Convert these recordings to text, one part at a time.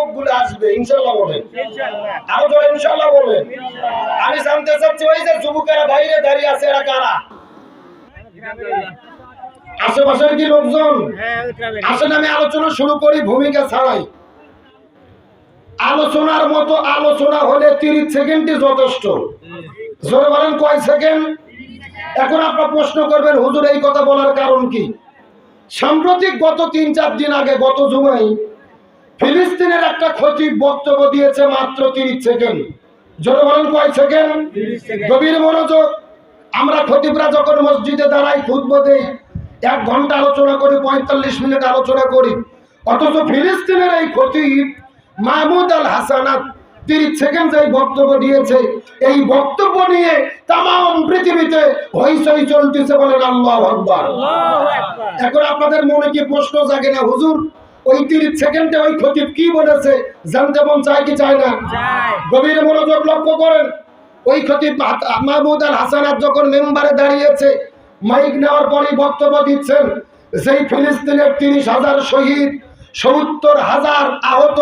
যুবকগুলো আসবে ইনশাআল্লাহ বলেন, আরো জোরে ইনশাআল্লাহ বলেন। আমি জানতে চাচ্ছি ওই যে যুবকেরা বাইরে দাঁড়িয়ে আছে এরা কারা? আশেপাশের কি লোকজন? আসলে আমি আলোচনা শুরু করি ভূমিকা ছাড়াই। আলোচনার মতো আলোচনা হলে 30 সেকেন্ডই যথেষ্ট। জোরে বলেন কয় সেকেন্ড? এখন আপনারা প্রশ্ন করবেন হুজুর এই কথা বলার কারণ কি? সাম্প্রতিক গত 3-4 দিন আগে গত জুমায় ফিলিস্তিনের একটা খতিব বক্তব্য দিয়েছে মাত্র 30 সেকেন্ড। জোরে বলেন কয় সেকেন্ড? গভীর মনোযোগ। আমরা খতিবরা যখন মসজিদে দাঁড়াই খুতবা দেই 1 ঘন্টা আলোচনা করি, 45 মিনিট আলোচনা করি, অথচ ফিলিস্তিনের এই খতিব মাহমুদ আল হাসানাত 30 সেকেন্ড যে বক্তব্য দিয়েছে, এই বক্তব্য নিয়ে তাম পৃথিবীতে হইচই চলতেছে। বলেন আল্লাহু আকবার। এখন আপনাদের মনে কি প্রশ্ন জাগে না হুজুর ওই 30 সেকেন্ডে ওই খতিব কি বলেছে জানতে মন চায় কি চায় না? গভীর মনোযোগ লক্ষ্য করেন। ওই খতিব মাহমুদ আল হাসানাত যখন মেম্বারে দাঁড়িয়েছে মাইক নেওয়ার পরেই বক্তব্য দিচ্ছেন, যেই ফিলিস্তিনের 30,000 শহীদ, 70,000 আহত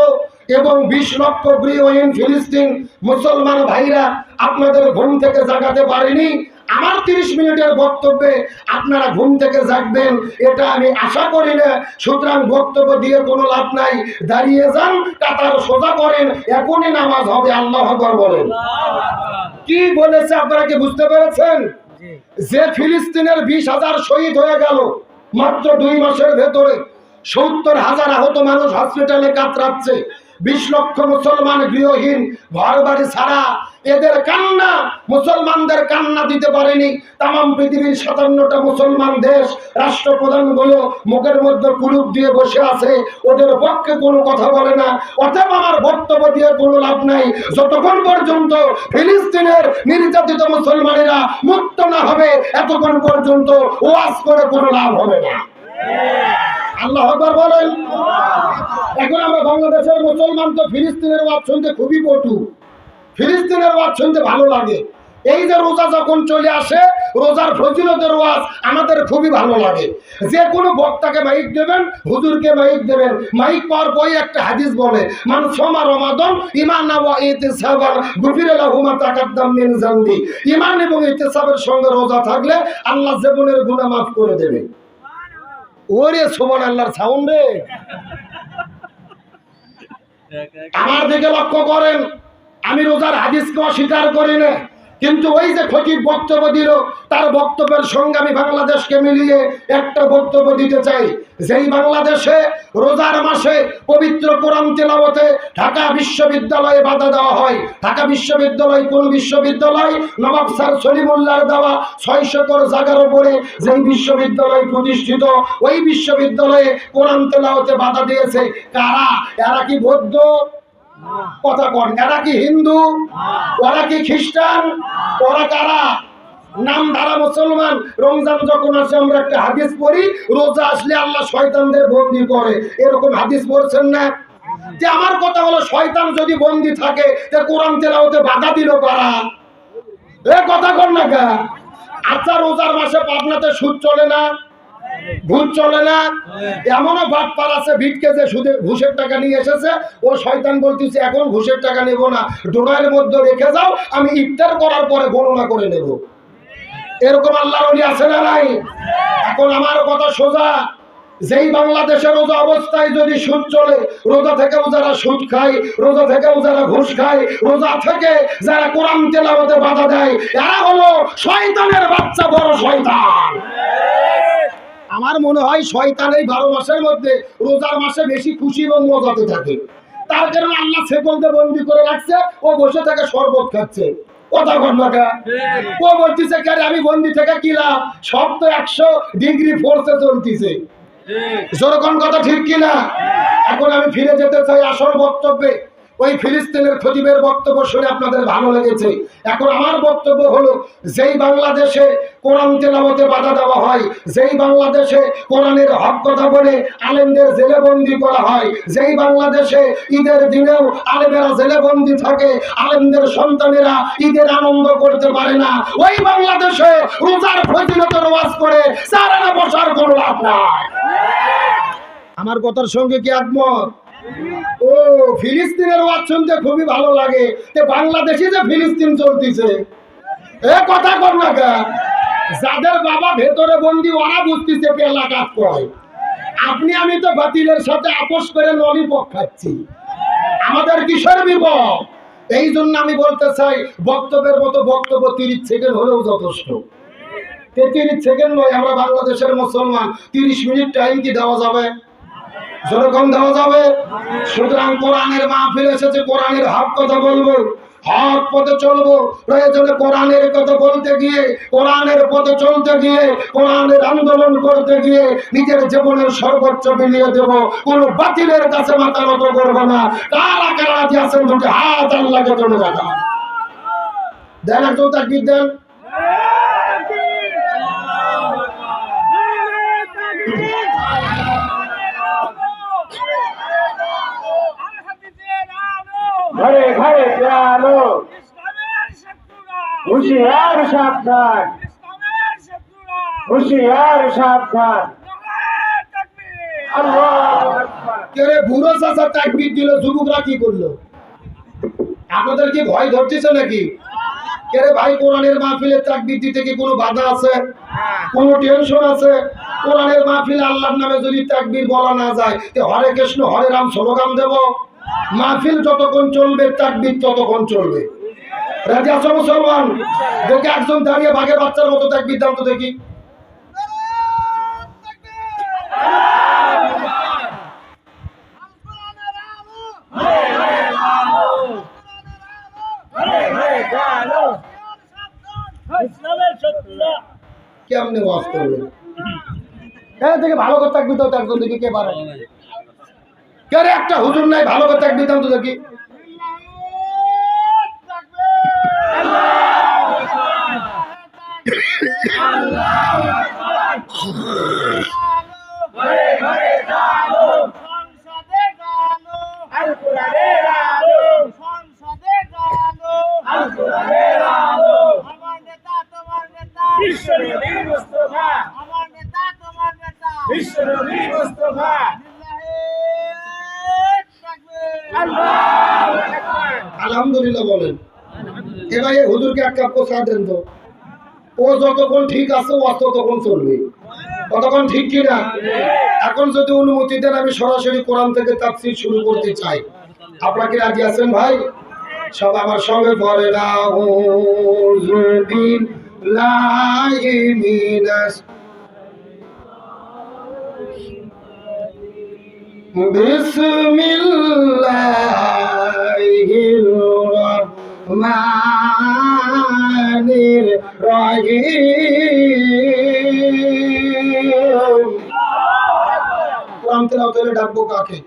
এবং 20 লক্ষ গৃহহীন ফিলিস্তিন মুসলমান ভাইরা আপনাদের ঘুম থেকে জাগাতে পারেনি, আমার 30 মিনিটের বক্তব্যে আপনারা ঘুম থেকে জাগবেন এটা আমি আশা করি না। সুতরাং বক্তব্য দিয়ে কোনো লাভ নাই, দাঁড়িয়ে যান, কাতার সোজা করেন, এখনই নামাজ হবে। আল্লাহু আকবার বলেন। কি বলেছে আপনারা কি বুঝতে পেরেছেন? যে ফিলিস্তিনের 20,000 শহীদ হয়ে গেল মাত্র 2 মাসের ভেতরে, 70,000 আহত মানুষ হসপিটালে কাতরাচ্ছে, 20 লক্ষ মুসলমান গৃহহীন, ঘর বাড়ি ছাড়া, এদের কান্না মুসলমানদের কান্না দিতে পারেনি। তাম পৃথিবীর 57টা মুসলমান দেশ রাষ্ট্রপ্রধানগুলো মুখের মধ্যে কুলুপ দিয়ে বসে আছে, ওদের পক্ষে কোনো কথা বলে না। অতএব আমার বক্তব্য দিয়ে কোনো লাভ নাই যতক্ষণ পর্যন্ত ফিলিস্তিনের নির্যাতিত মুসলমানেরা মুক্ত না হবে, এতক্ষণ পর্যন্ত ওয়াজ করে কোনো লাভ হবে না। আল্লাহু আকবার বলেন। এখন আমরা বাংলাদেশের মুসলমান তো ফিলিস্তিনের ওয়াজ শুনতে খুবই পটু, ফিলিস্তিনের ওয়াজ শুনতে ভালো লাগে। এই যে রোজা যখন চলে আসে, রোজার ফজিলতের ওয়াজ আমাদের খুবই ভালো লাগে। যে কোনো বক্তাকে মাইক দেবেন, হুজুরকে মাইক দেবেন, মাইক পাওয়ার পরে একটা হাদিস বলে, মান সামা রমাদান ঈমানান ওয়া ইহতিসাবান গুফিরা লাহু মা তাকাদ্দাম মিন যামবি। ঈমান এবং ইহতিসাবের সঙ্গে রোজা থাকলে আল্লাহ জীবনের গুনাহ মাফ করে দেবে। ওরে সুবহানাল্লাহর সাউন্ড রে। আমার দিকে লক্ষ্য করেন, আমি রোজার হাদিসকে অস্বীকার করি না, কিন্তু ওই যে খতিব বক্তব্য দিল তার বক্তব্যের সঙ্গে আমি বাংলাদেশকে মিলিয়ে একটা বক্তব্য দিতে চাই। যেই বাংলাদেশে রোজার মাসে পবিত্র কোরআন তেলাওয়াতে ঢাকা বিশ্ববিদ্যালয়ে বাধা দেওয়া হয়। ঢাকা বিশ্ববিদ্যালয় কোন বিশ্ববিদ্যালয়? নবাব স্যার সলিমুল্লাহর দেওয়া 600 একর জায়গার উপরে যেই বিশ্ববিদ্যালয় প্রতিষ্ঠিত, ওই বিশ্ববিদ্যালয়ে কোরআন তেলাওয়াতে বাধা দিয়েছে কারা? এরা কি বৌদ্ধ? কথা কন। এরা কি হিন্দু? ওরা কি খ্রিস্টান? ওরা কারা? নাম ধারা মুসলমান। রমজান যখন আসে আমরা একটা হাদিস পড়ি, রোজা আসলে আল্লাহ শয়তানদের বন্দী করে, এরকম হাদিস পড়ছেন না? যে আমার কথা হলো শয়তান যদি বন্দী থাকে তে কোরআন তেলাওয়াতে বাধা দিল কারা? এ কথা কন না কা? আচ্ছা রোজার মাসে পাবনাতে সুদ চলে না, ঘুষ চলে না? এমনও বাটপার আছে ভিটকে যে ঘুষের টাকা নিয়ে এসেছে, ও শয়তান বলতেছে এখন ঘুষের টাকা নেব না, ডোনারের মধ্যে রেখে যাও, আমি ইফতার করার পরে গণনা করে নেব। এরকম আল্লাহর ওলি আছে না নাই? এখন আমার কথা সোজা, যেই বাংলাদেশে রোজা অবস্থায় যদি সুদ চলে, রোজা থেকেও যারা সুদ খায়, রোজা থেকেও যারা ঘুষ খায়, রোজা থেকে যারা কোরআন তেলাওয়াতে বাধা দেয়, এরা হলো শয়তানের বাচ্চা, বড় শয়তান। আমার মনে হয় শয়তান এই 12 মাসের মধ্যে রোজার মাসে বেশি খুশি এবং মজাতে থাকে। তার কারণে আল্লাহ সেকন্দে বন্দি করে রাখছে, ও বসে থেকে শরবত খাচ্ছে। কথা ঘটনাটা ও বলতেছে কে আমি বন্দি থেকে কি লাভ, সব তো 100 ডিগ্রি ফোর্সে চলতেছে। যেরকম কথা ঠিক কিনা? এখন আমি ফিরে যেতে চাই আসল বক্তব্যে। ওই ফিলিস্তিনের খতিবের বক্তব্য শুনে আপনাদের ভালো লেগেছে। এখন আমার বক্তব্য হলো, যেই বাংলাদেশে কোরআন তেলাওয়াতে বাধা দেওয়া হয়, যেই বাংলাদেশে কোরআনের হক কথা বলে আলেমদের জেলে বন্দি করা হয়, যেই বাংলাদেশে ঈদের দিনেও আলেমেরা জেলে বন্দি থাকে, আলেমদের সন্তানেরা ঈদের আনন্দ করতে পারে না, ওই বাংলাদেশে রোজার ফজিলতের ওয়াজ করে সারানা বসার কোনো লাভ নাই। আমার কথার সঙ্গে কি একমত? ও ফিলিস্তিনের ওয়াজ শুনতে খুবই ভালো লাগে, বাংলাদেশে যে ফিলিস্তিন চলতেছে এ কথা কর না গা। যাদের বাবা ভেতরে বন্দি ওরা বুঝতেছে পেলা কাজ কয়। আপনি আমি তো বাতিলের সাথে আপোষ করে ললিপপ খাচ্ছি, আমাদের কিসের বিপদ? এই জন্য আমি বলতে চাই বক্তব্যের মতো বক্তব্য 30 সেকেন্ড হলেও যথেষ্ট। 30 সেকেন্ড নয়, আমরা বাংলাদেশের মুসলমান, 30 মিনিট টাইম কি দেওয়া যাবে? যেরকম দেওয়া যাবে। সুতরাং কোরআনের মাহফিল এসেছে, কোরআনের হক কথা বলবো, হক পথে চলবো। প্রয়োজনে কোরআনের কথা বলতে গিয়ে, কোরআনের পথে চলতে গিয়ে, কোরআনের আন্দোলন করতে গিয়ে নিজের জীবনের সর্বোচ্চ বিলিয়ে দেব। কোন বাতিলের কাছে মাথা নত করবো না। কারা কারা রাজি আছেন দুটি হাত আল্লাহকে তুলে দেখান। দেন একজন তাকবীর দেন। ঘরে ঘরে আলো, হুঁশিয়ার সাবধান, হুঁশিয়ার সাবধান। আল্লাহু আকবার। কে বুড়ো চাচা তাকবীর দিল, যুবকরা কি করলো? আপনাদের কি ভয় ধরতেছে নাকি? কে ভাই, কোরআনের মাহফিলে তাকবীর দিতে কি কোনো বাধা আছে? কোনো টেনশন আছে? কোরআনের মাহফিলে আল্লাহর নামে যদি তাকবীর বলা না যায়, হরে কৃষ্ণ হরে রাম স্লোগান দেব? মাহফিল যতক্ষণ চলবে তাকবীর ততক্ষণ চলবে। রাজি আছো মুসলমান? দেখে একজন দাঁড়িয়ে বাঘের বাচ্চার মতো তাকবীর দাম তো দেখি। কেমনে ওয়াজ করবে? হ্যাঁ দেখে ভালো করে তাকবীর দাও তো একজন দেখি, কে পারে? কে রে, একটা হুজুর নাই, ভালো করে তাকবীর দাও তো দেখি। আলহামদুলিল্লাহ বলেন। এবার এই হুজুরকে এক কাপ চা দেন তো। ও যতক্ষণ ঠিক আছে ও ততক্ষণ চলবে, ততক্ষণ ঠিক কিনা? এখন যদি অনুমতি দেন আমি সরাসরি কোরআন থেকে তাফসীর শুরু করতে চাই। আপনারা কি রাজি আছেন ভাই? সব আমার সঙ্গে পড়ে না। আউযু বিল্লাহি মিনাশ বিসমিল্লাহির রহমানির রহিম। কোরআন তেলাওয়াত করে ডাকবো কাকে?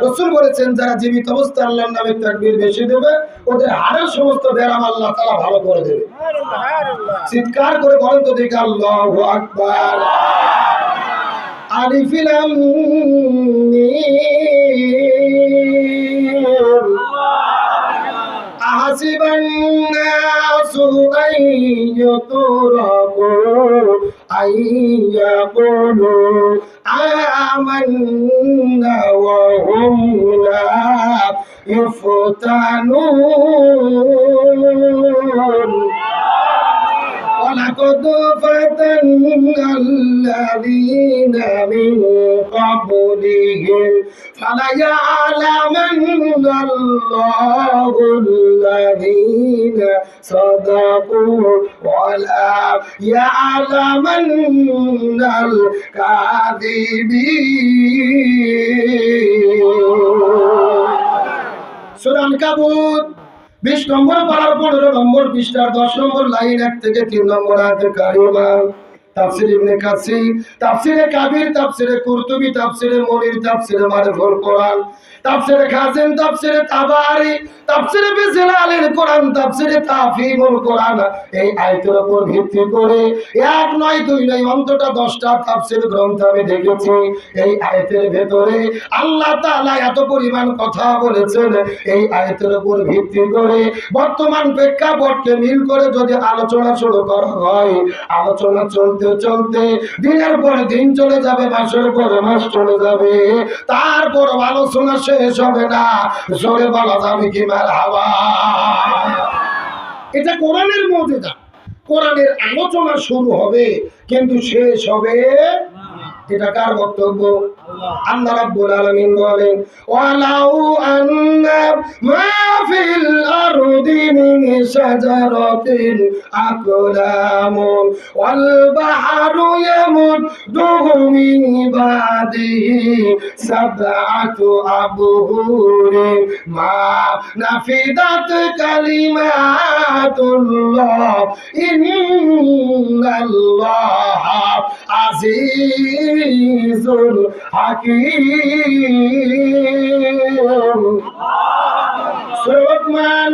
রাসূল বলেছেন যারা জীবিত অবস্থায় আল্লাহর নামে তাকবীর বেশি দেবে ওদের হাড়ের সমস্ত ব্যারাম আল্লাহ তাআলা ভালো করে দেবে। চিৎকার করে বলেন তো দেখি আল্লাহু আকবার। আলিফ লাম মিম। আহাসিবান নাসু আইয়ুতরাকু আইয়াকুলু আমান্না ওয়া হুম লা ইফতানুন। ولقد فتنا الذين من قبلهم فليعلمن الله الذين صدقوا ولا يعلمن الكاذبين। সূরা আনকাবুত 20 নম্বর পারার 15 নম্বর পৃষ্ঠার 10 নম্বর লাইন 1 থেকে 3 নম্বর আয়াতে কারিমা। তাফসীর ইবনে কাসির, তাফসীরে কাবির, তাফসীরে কুরতুবী, তাফসীরে মুনির, তাফসীরে মারিফুল কোরআন, তাফসীরে খাজিন, তাফসীরে তাবারি, তাফসীরে বিজলালিল কোরআন, তাফসীরে তাফহিমুল কোরআন। এই আয়াতের উপর ভিত্তি করে 1 নয় 2 নয় অন্তত 10টা তাফসীর গ্রন্থ আমি দেখেছি। এই আয়াতের ভেতরে আল্লাহ তাআলা এত পরিমাণ কথা বলেছেন। এই আয়াতের উপর ভিত্তি করে বর্তমান প্রেক্ষাপটকে মিল করে যদি আলোচনা শুরু করা হয়, আলোচনা চলতে চলতে চলতে দিনের পর দিন চলে যাবে, মাসের পর মাস চলে যাবে, তারপর আলোচনা শেষ হবে না। জোরে বলা যাবে কি মারহাবা। এটা কোরআনের মুজিজা। কোরআনের আলোচনা শুরু হবে কিন্তু শেষ হবে, এটা কার বক্তব্য? আল্লাহ রাব্বুল আলামিন বলেন, ওয়ালাউ আন্না মা ফিল আরদি মিন শাজারাতিন আকলামুন ওয়াল বাহরু ইয়ামুদ্দুহু মিন বাদিহি সাবআতু আবহুরিন মা নাফিদাত কালিমাতুল্লাহ ইন্নাল্লাহা আজিজুল হাকীম। সূরা লোকমান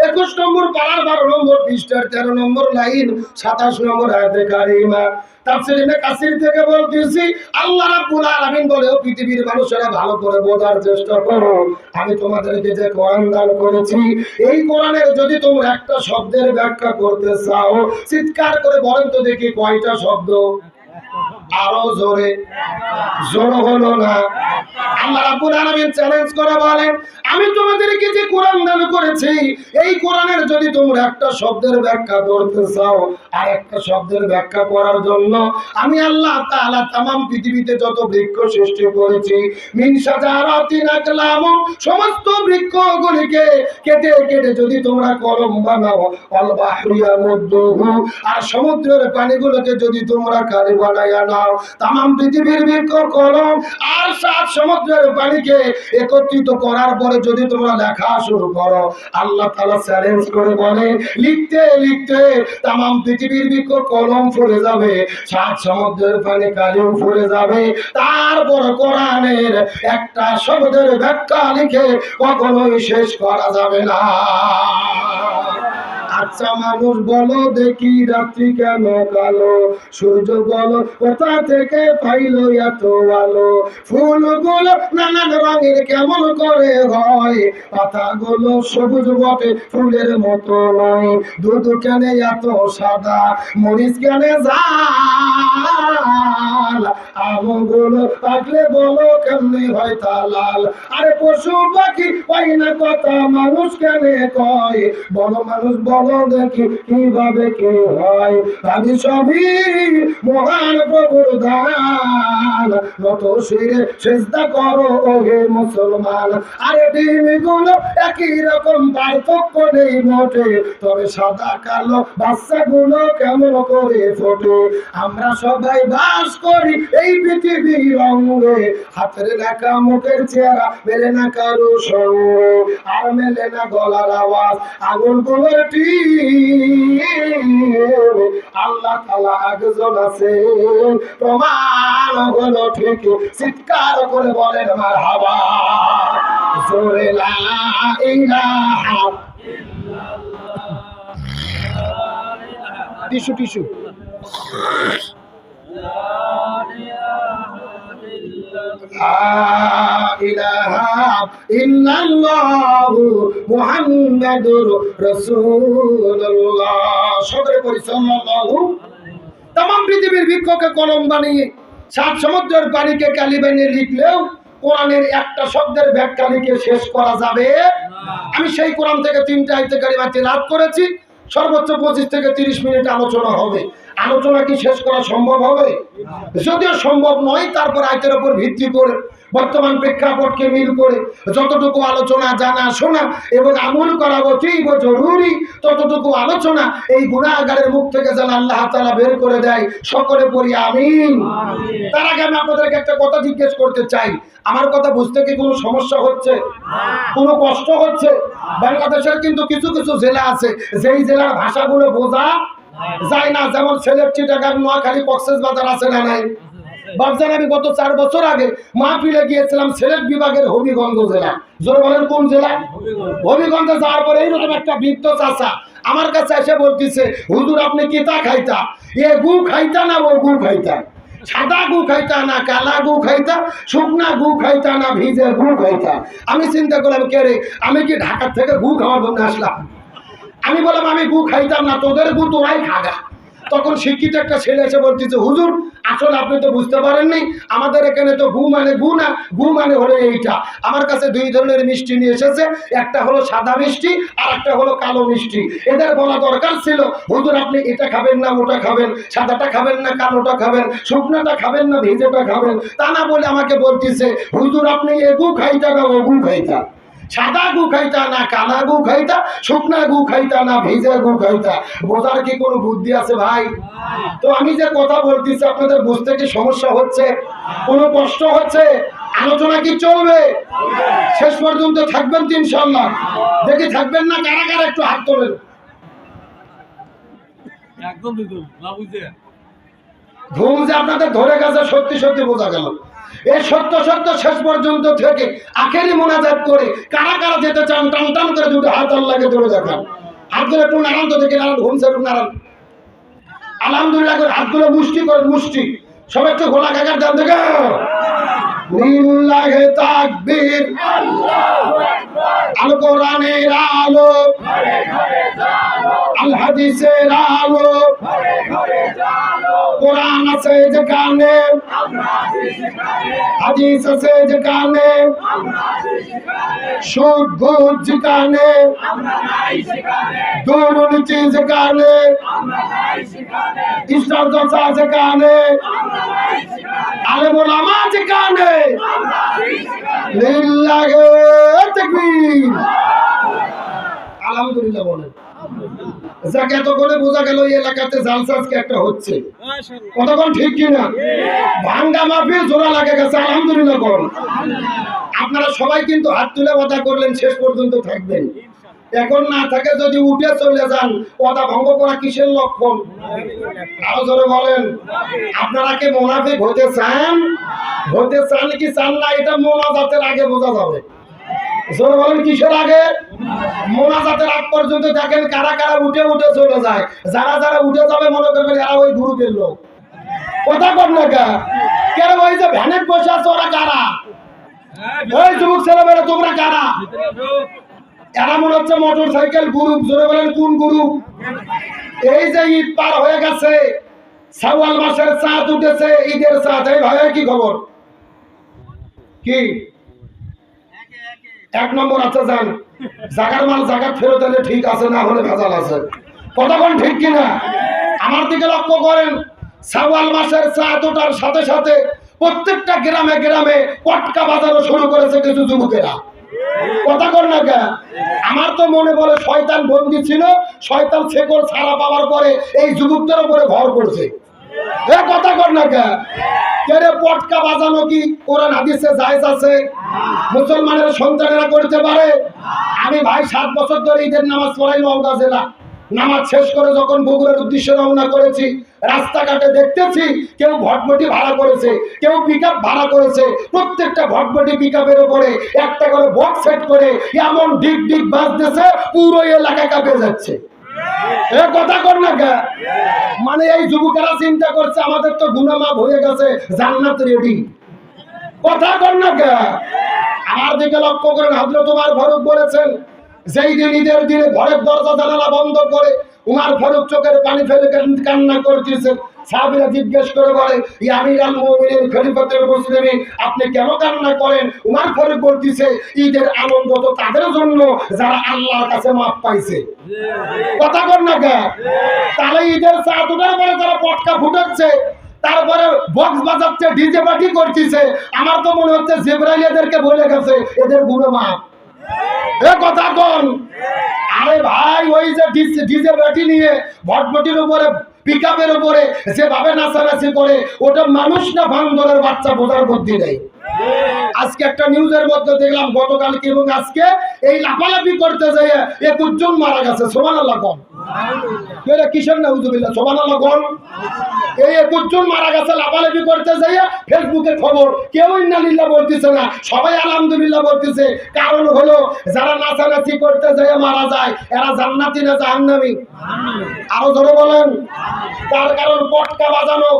21 নম্বর পারার 12 নম্বর পৃষ্ঠার 13 নম্বর লাইন 27 নম্বর আয়াতে কারিমা। তাফসীর ইবনে কাসির থেকে বলতেছি, আল্লাহ রাব্বুল আলামিন বলে, ও পৃথিবীর মানুষেরা ভালো করে বোঝার চেষ্টা করো, আমি তোমাদেরকে যে কোরআন দান করেছি, এই কোরআনের যদি তোমরা একটা শব্দের ব্যাখ্যা করতে চাও, চিৎকার করে বলেন তো দেখি কয়টা শব্দ? আরো জোরে, জোর হলো না। আল্লাহ রাব্বুল আলামিন চ্যালেঞ্জ করে বলেন, আমি তোমাদেরকে যে কোরআন দান করেছি, এই কোরআনের যদি তোমরা একটা শব্দের ব্যাখ্যা করতে চাও, আর একটা শব্দের ব্যাখ্যা করার জন্য আমি আল্লাহ তাআলা तमाम পৃথিবীতে যত বৃক্ষ সৃষ্টি করেছি, মিন শাজারাতিন আকলাম, সমস্ত বৃক্ষগুলিকে কেটে কেটে যদি তোমরা কলম বানাও, আল বাহরু ইয়ামুদ্দুহু, আর সমুদ্রের পানিগুলোকে যদি তোমরা কালি বানায়া নাও, तमाम পৃথিবীর বৃক্ষ কলম আর 7 সমুদ্রের পানিকে একত্রিত করার পরে যদি তোমরা লেখা শুরু করো, আল্লাহ তাআলা চ্যালেঞ্জ করে বলে, লিখতে লিখতে तमाम পৃথিবীর বৃক্ষ কলম ফুরে যাবে, 7 সমুদ্রের পানি কালিও ফুরে যাবে, তারপর কোরআনের একটা শব্দের ব্যাখ্যা লিখে কখনোই শেষ করা যাবে না। আচ্ছা মানুষ বলো দেখি, রাত্রি কেন কালো? সূর্য বলো কোথা থেকে পাইলো এত আলো? ফুলগুলো নানান রঙের কেমন করে হয়? পাতাগুলো সবুজ বটে ফুলের মতো নয়। দুধ কেন এত সাদা? মরিচ কেন ঝাল? আমগুলো পাকলে বলো কেমনে হয় তা লাল? আরে পশু পাখি পাই না কথা, মানুষ কেন কয়? বলো মানুষ বলো দেখি কিভাবে কি হয়? আমি সবই মহান প্রভুর দান, নত শিরে সেজদা করো ওহে মুসলমান। আরে ডিমগুলো একই রকম, পার্থক্য নেই মোটে, তবে সাদা কালো বাচ্চাগুলো কেমন করে ফোটে? আমরা সবাই বাস করি এই পৃথিবীর অঙ্গে, হাতের লেখা মুখের চেহারা মেলে না কারো সঙ্গে, আর মেলে না গলার আওয়াজ আঙুলগুলোর আল্লাহ তাআলা একজন আছে, প্রমাণ হলো ঠিক, চিৎকার করে বলেন মারহাবা। জোরে লা ইলাহা ইল্লাল্লাহ। Tissue tissue. মুহাম্মাদুর রাসূলুল্লাহ। সকলে পড়ি সাল্লাল্লাহু। तमाम পৃথিবীর বৃক্ষকে কলম বানিয়ে 7 সমুদ্রের পানিকে কালি বানিয়ে লিখলেও কোরআনের একটা শব্দের ব্যাখ্যা লিখে শেষ করা যাবে না। আমি সেই কোরআন থেকে 3টা আয়াতে কারিমা তেলাওয়াত করেছি। সর্বোচ্চ 25 থেকে 30 মিনিট আলোচনা হবে। আলোচনা কি শেষ করা সম্ভব হবে? যদিও সম্ভব নয়, তারপর আয়াতের উপর ভিত্তি করে বর্তমান প্রেক্ষাপটকে মিল করে যতটুকু আলোচনা জানা শোনা এবং আমল করা অতীব জরুরি, ততটুকু আলোচনা এই গুনাহগারের মুখ থেকে যেন আল্লাহ তাআলা বের করে দেয়। সকলে পড়ি আমিন। তার আগে আমি আপনাদেরকে একটা কথা জিজ্ঞেস করতে চাই, আমার কথা বুঝতে কি কোনো সমস্যা হচ্ছে? কোনো কষ্ট হচ্ছে? বাংলাদেশের কিন্তু কিছু কিছু জেলা আছে যেই জেলার ভাষাগুলো বোঝা যায় না, যেমন সিলেট, চিটাগাং, নোয়াখালী, কক্সবাজার আছে না নাই? বাবজান, আমি গত 4 বছর আগে মাহফিলে গিয়েছিলাম সিলেট বিভাগের হবিগঞ্জ জেলা। জোরে বলেন কোন জেলা? হবিগঞ্জে যাওয়ার পরে এইরকম একটা বৃদ্ধ চাচা আমার কাছে এসে বলতেছে, হুজুর আপনি কিতা খাইতা? এ গু খাইতা না ও গু খাইতা? সাদা গু খাইতা না কালা গু খাইতা? শুকনা গু খাইতা না ভিজে গু খাইতা? আমি চিন্তা করলাম, কে রে, আমি কি ঢাকার থেকে গু খাওয়ার জন্য আসলাম? আমি বললাম আমি গু খাইতাম না, তোদের গু তোরাই খাগা। তখন শিক্ষিত একটা ছেলে এসে বলতেছে, হুজুর আসলে আপনি তো বুঝতে পারেননি, আমাদের এখানে তো গু মানে গু না, গু মানে হলো এইটা। আমার কাছে দুই ধরনের মিষ্টি নিয়ে এসেছে, একটা হলো সাদা মিষ্টি আর একটা হলো কালো মিষ্টি। এদের বলা দরকার ছিল, হুজুর আপনি এটা খাবেন না ওটা খাবেন, সাদাটা খাবেন না কালোটা খাবেন, শুকনাটা খাবেন না ভেজেটা খাবেন। তা না বলে আমাকে বলতেছে, হুজুর আপনি এ গু খাইতা না ও গু খাইতা, সাদা গু খাইতা না কালা গু খাইতা, শুকনা গু খাইতা না ভেজা গু খাইতা। বোঝার কি কোনো বুদ্ধি আছে ভাই? তো আমি যে কথা বলতেছি আপনাদের বুঝতে কি সমস্যা হচ্ছে, কোনো কষ্ট হচ্ছে? আলোচনা কি চলবে? শেষ পর্যন্ত থাকবেন তো ইনশাআল্লাহ? দেখি থাকবেন না কারা কারা, একটু হাত তোলেন। একদম দিদুল না বুঝে ঘুম যে আপনাদের ধরে গেছে সত্যি সত্যি বোঝা গেল। এই সত্য সত্য শেষ পর্যন্ত থেকে আখেরি মোনাজাত করে কারা কারা যেতে চান টান টান করে দুটো হাত আল্লাহকে ধরে দেখান। হাতগুলো একটু নাড়ান তো দেখি, নাড়ান, ঘুম একটু নাড়ান। আলহামদুলিল্লাহ করে হাতগুলো মুষ্টি করেন, মুষ্টি। সবাই একটু গোলা কাকার দান থেকে লিল্লাহি তাকবীর, আল কোরআনের আলো, আল হাদিসের আলো, কোরআন আছে যেখানে, হাদিস আছে যেখানে, সুদ ঘুষ যেখানে, দুর্নীতি যেখানে, ইসলাম চর্চা যেখানে, আলেম ওলামা যেখানে, লিল্লাহি তাকবীর। আলহামদুলিল্লাহ বলেন। যাকে এত করে বোঝা গেল এই এলাকাতে জালসা আজকে একটা হচ্ছে, কতক্ষণ ঠিক কিনা? ভাঙ্গা মাফিল জোড়া লাগে গেছে, আলহামদুলিল্লাহ বলেন। আপনারা সবাই কিন্তু হাত তুলে কথা করলেন, শেষ পর্যন্ত থাকবেন। এখন না থাকে যদি উঠে চলে যান, কথা ভঙ্গ করা কিসের লক্ষণ? আরো জোরে বলেন। আপনারা কি মুনাফিক হতে চান? হতে চান কি চান না, এটা মোনাজাতের আগে বোঝা যাবে। জোরে বলেন, কিসের আগে? মোনাজাতের আগ পর্যন্ত দেখেন কারা কারা উঠে উঠে চলে যায়। যারা যারা উঠে যাবে মনে করবেন এরা ওই গ্রুপের লোক। কথা কর না কা কেন? ওই যে ভ্যানে বসে আছে ওরা কারা? ওই যুবক ছেলেমেয়েরা তোমরা কারা? এরা মনে হচ্ছে মোটর সাইকেল গ্রুপ। জোরে বলেন, কোন গ্রুপ? এই যে ঈদ পার হয়ে গেছে, শাওয়াল মাসের চাঁদ উঠেছে, ঈদের চাঁদ। এই ভাই কি খবর? কি এক নম্বর আছে? যান জাগার মাল জাগাত ফেরত এলে ঠিক আছে, না হলে ভেজাল আছে। কতক্ষণ ঠিক কিনা? আমার দিকে লক্ষ্য করেন, শাওয়াল মাসের চাঁদ ওঠার সাথে সাথে প্রত্যেকটা গ্রামে গ্রামে পটকা বাজানো শুরু করেছে কিছু যুবকেরা। কথা কর না কে? আমার তো মনে বলে শয়তান বন্দী ছিল, শয়তান শেকল ছাড়া পাওয়ার পরে এই যুবকদের উপরে ভর করছে। এ কথা কর না কে? কেরে পটকা বাজানো কি কোরআন হাদিসে জায়েজ আছে? মুসলমানের সন্তানেরা করতে পারে? আমি ভাই 7 বছর ধরে ঈদের নামাজ পড়াই নওগাঁ জেলা। নামাজ শেষ করে যখন বগুড়ার উদ্দেশ্যে রওনা করেছি, রাস্তাঘাটে দেখতেছি কেউ ভটভটি ভাড়া করেছে, কেউ পিকআপ ভাড়া করেছে। প্রত্যেকটা ভটভটি পিকআপের উপরে একটা করে বক্স সেট করে এমন ডিগ ডিগ বাজতেছে, পুরো এলাকা কাঁপে যাচ্ছে। এ কথা কর না কে? মানে এই যুবকেরা চিন্তা করছে আমাদের তো গুনাহ মাফ হয়ে গেছে, জান্নাত রেডি। কথা কর না কে? আমার দিকে লক্ষ্য করেন, হযরত ওমর ফারুক বলেছেন, যেই দিন ঈদের দিনে ঘরের দরজা জানালা বন্ধ করে উমর ফারুক চোখের পানি ফেলে কান্না করতেছেন। সাহাবীরা জিজ্ঞেস করে বলে, ইয়া আমিরাল মুমিনিন খলিফাতুল মুসলিমিন, আপনি কেন কান্না করেন? উমর ফারুক বলতেছে, ঈদের আনন্দ তো তাদের জন্য যারা আল্লাহর কাছে মাফ পাইছে। কথা কর না কে? তাহলে ঈদের চাঁদ ওঠার পরে যারা পটকা ফুটাচ্ছে, তারপরে বক্স বাজাচ্ছে, ডিজে পার্টি করতেছে, আমার তো মনে হচ্ছে জিবরাইল এদেরকে বলে গেছে এদের গুনাহ মাফ। এ কথা কোন? আরে ভাই ওই যে ডিজে পার্টি নিয়ে ভটভটির উপরে পিকআপের উপরে যেভাবে নাচানাচি করে, ওটা মানুষ না বান্দরের বাচ্চা, বোঝার বুদ্ধি নেই। আজকে একটা নিউজের মধ্যে দেখলাম গতকালকে এবং আজকে এই লাফালাফি করতে যেয়ে 21 জন মারা গেছে। সুবহানাল্লাহ কোন? এরা কিসের নাউজুবিল্লাহ, সুবহানাল্লাহ কোন? এই 21 জন মারা গেছে লাফালাফি করতে যেয়ে। ফেসবুকে খবর, কেউ ইন্নালিল্লাহ বলতেছে না, সবাই আলহামদুলিল্লাহ বলতেছে। কারণ হলো যারা নাচানাচি করতে যেয়ে মারা যায় এরা জান্নাতি না জাহান্নামী? আরো জোরে বলেন। তার কারণ পটকা বাজানো,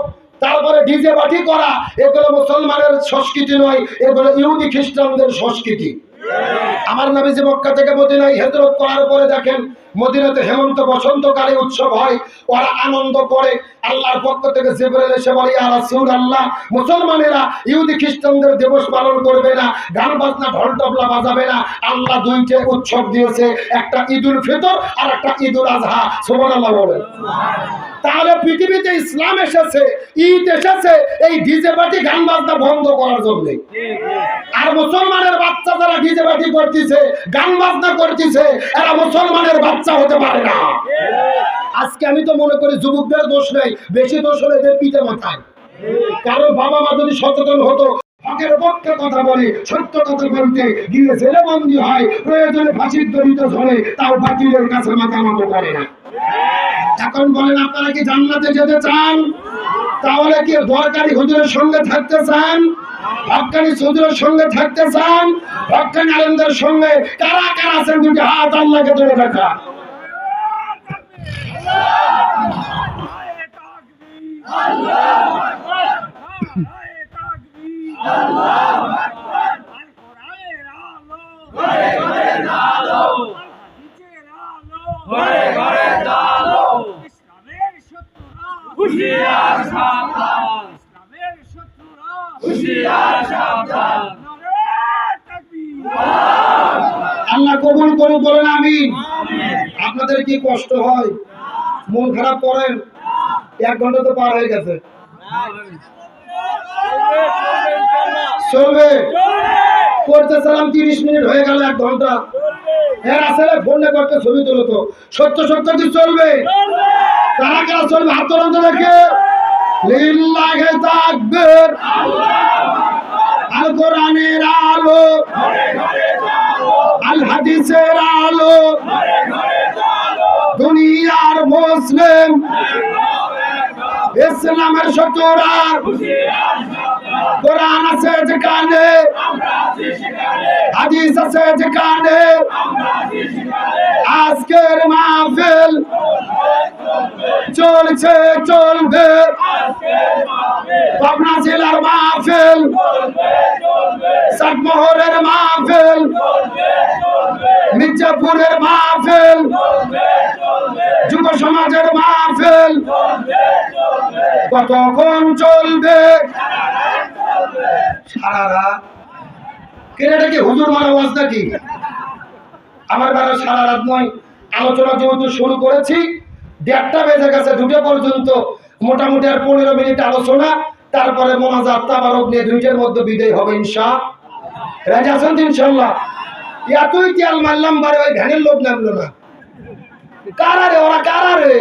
তারপরে ডিজে পার্টি করা, এগুলো মুসলমানের সংস্কৃতি নয়, এগুলো ইহুদি খ্রিস্টানদের সংস্কৃতি। আমার নবী যে মক্কা থেকে মদিনায় হিজরত করার পরে দেখেন মদিনাতে হেমন্ত বসন্তকালে উৎসব হয়, ওরা আনন্দ করে। আল্লাহর পক্ষ থেকে জিবরাইল এসে বলে, ইয়া রাসূলুল্লাহ, মুসলমানেরা ইহুদি খ্রিস্টানদের দিবস পালন করবে না, গান বাজনা ঢোল তবলা বাজাবে না। আল্লাহ দুইটা উৎসব দিয়েছে, একটা ঈদুল ফিতর আর একটা ঈদুল আজহা। সুবহানাল্লাহ বলেন। তাহলে পৃথিবীতে ইসলাম এসেছে, ঈদ এসেছে এই ডিজে পার্টি গান বাজনা বন্ধ করার জন্য। আর মুসলমানের বাচ্চা যারা ডিজে পার্টি করতেছে, গান বাজনা করতেছে, এরা মুসলমানের বাচ্চা হতে পারে না। আজকে আমি তো মনে করি যুবকদের দোষ নেই, বেশি দোষ হলো এদের পিতা মাতায়। কারণ বাবা মা যদি সচেতন হতো, হকের পক্ষে কথা বলে, সত্য কথা বলতে গিয়ে জেলে বন্দী হয়, প্রয়োজনে ফাঁসির দড়িতে ঝরে, তাও বাতিলের কাছে মাথা নত করে না। এখন বলেন, আপনারা কি জান্নাতে যেতে চান? তাহলে কি দরকারি হুজুরের সঙ্গে থাকতে চান? হক্কানি হুজুরের সঙ্গে থাকতে চান? হক্কানি আলেমদের সঙ্গে কারা কারা আছেন? দুটি হাত আল্লাহকে ধরে রাখা। হুশিয়ার সাবধান, ইসলামের শত্রুরা হুশিয়ার সাবধান। আল্লাহ কবুল করুন, বলেন আমিন। আপনাদের কি কষ্ট হয়? মন খারাপ করেন? 1 ঘন্টা তো পার হয়ে গেছে, চলবে? করতেছিলাম 30 মিনিট হয়ে গেল, 1 ঘন্টা। এর আসলে ফোনে করতে ছবি তুলো তো। সত্য সত্য কি চলবে? কারা কারা চলবে? হাত তোলেন তো দেখে। লিল্লাহি তাকবীর। আল কোরআনের আলো, আল হাদিসের আলো, দুনিয়ার মুসলিম, ইসলামের শত্রুরা কোরআন আছে যেখানে, হাদিস আছে যেখানে, আজকের মাহফিল চলছে, চলবে। পাবনা জেলার মাহফিল, চাটমোহরের মাহফিল, মির্জাপুরের মাহফিল, যুব সমাজের মাহফিল কতক্ষণ চলবে? সারা রাত। কেনাটা কি হুজুর মারা ওয়াজ নাকি? আমার বেলা সারা রাত নয়, আলোচনা যেহেতু শুরু করেছি, 1:30 বেজে গেছে, 2টা পর্যন্ত মোটামুটি আর 15 মিনিট আলোচনা, তারপরে মোনাজাত তাবারক নিয়ে 2টার মধ্যে বিদায় হবে ইনশাআল্লাহ। রাজি আছেন তো ইনশাআল্লাহ? এতই তেল মারলাম, বারে ওই ভ্যানের লোক নামলো না। কারা রে ওরা? কারা রে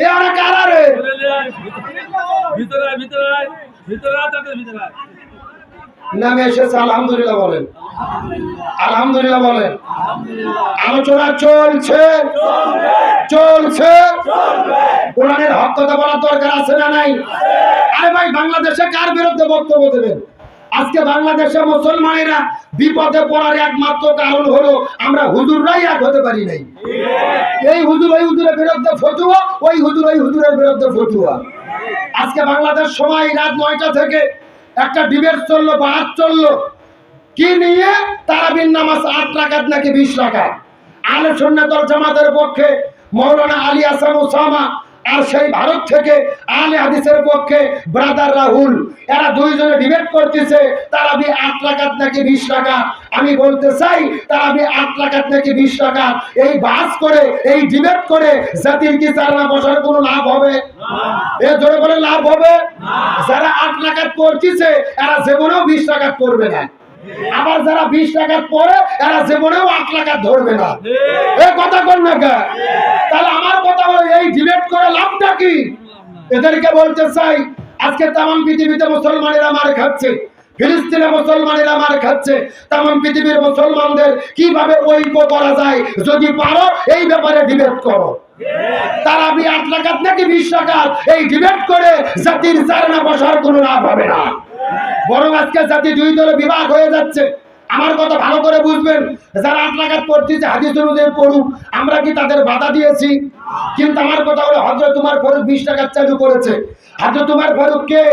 এ? ওরা কারা রে? নামে এসেছে। আলহামদুলিল্লাহ বলেন, আলহামদুলিল্লাহ বলেন। আলোচনা চলছে, চলছে। কোরআনের হক কথা বলার দরকার আছে না নাই? আরে ভাই, বাংলাদেশে কার বিরুদ্ধে বক্তব্য দেবেন? আজকে বাংলাদেশের মুসলমানেরা বিপদে পড়ার একমাত্র কারণ হলো আমরা হুজুররাই এক হতে পারি নাই। এই হুজুর ওই হুজুরের বিরুদ্ধে ফতুয়া, ওই হুজুর ওই হুজুরের বিরুদ্ধে ফতুয়া। আজকে বাংলাদেশ সময় রাত 9টা থেকে একটা ডিবেট চললো, বাদ চললো। কি নিয়ে? তারাবির নামাজ 8 রাকাত নাকি 20 রাকাত। আহলে সুন্নাত ওয়াল জামাতের পক্ষে মাওলানা আলী হাসান ওসামা, আর সেই ভারত থেকে আহলে হাদিসের পক্ষে ব্রাদার রাহুল, এরা দুইজনে ডিবেট করতেছে তারাবি 8 রাকাত নাকি 20 রাকাত। আমি বলতে চাই, তারাবি 8 রাকাত নাকি 20 রাকাত, এই বাস করে, এই ডিবেট করে জাতির কি চারনা বসার কোনো লাভ হবে? এ জোরে বলে লাভ হবে? যারা 8 রাকাত করতেছে এরা জীবনেও 20 রাকাত করবে না। আবার যারা 20 রাকাত পড়ে এরা জীবনেও 8 রাকাত ধরবে না। এ কথা কোন না? তাহলে আমার কথা হলো, এই ডিবেট করে লাভটা কি? এদেরকে বলতে চাই, আজকে তামাম পৃথিবীতে মুসলমানেরা মার খাচ্ছে, ফিলিস্তিনে মুসলমানেরা মার খাচ্ছে। তামাম পৃথিবীর মুসলমানদের কিভাবে ঐক্য করা যায়, যদি পারো এই ব্যাপারে ডিবেট করো। তারাবি 8 রাকাত নাকি 20 রাকাত, এই ডিবেট করে জাতির চারনা বসার কোনো লাভ হবে না। বরং আজকে জাতি 2 দলে বিভাগ হয়ে যাচ্ছে। আমার কথা ভালো করে বুঝবেন, যারা 8 রাকাত পড়তেছে হাদিস অনুযায়ী পড়ুক, আমরা কি তাদের বাধা দিয়েছি? কিন্তু আমার কথা হলো হযরত উমর ফারুক 20 রাকাত চালু করেছে। হযরত উমর ফারুক কে?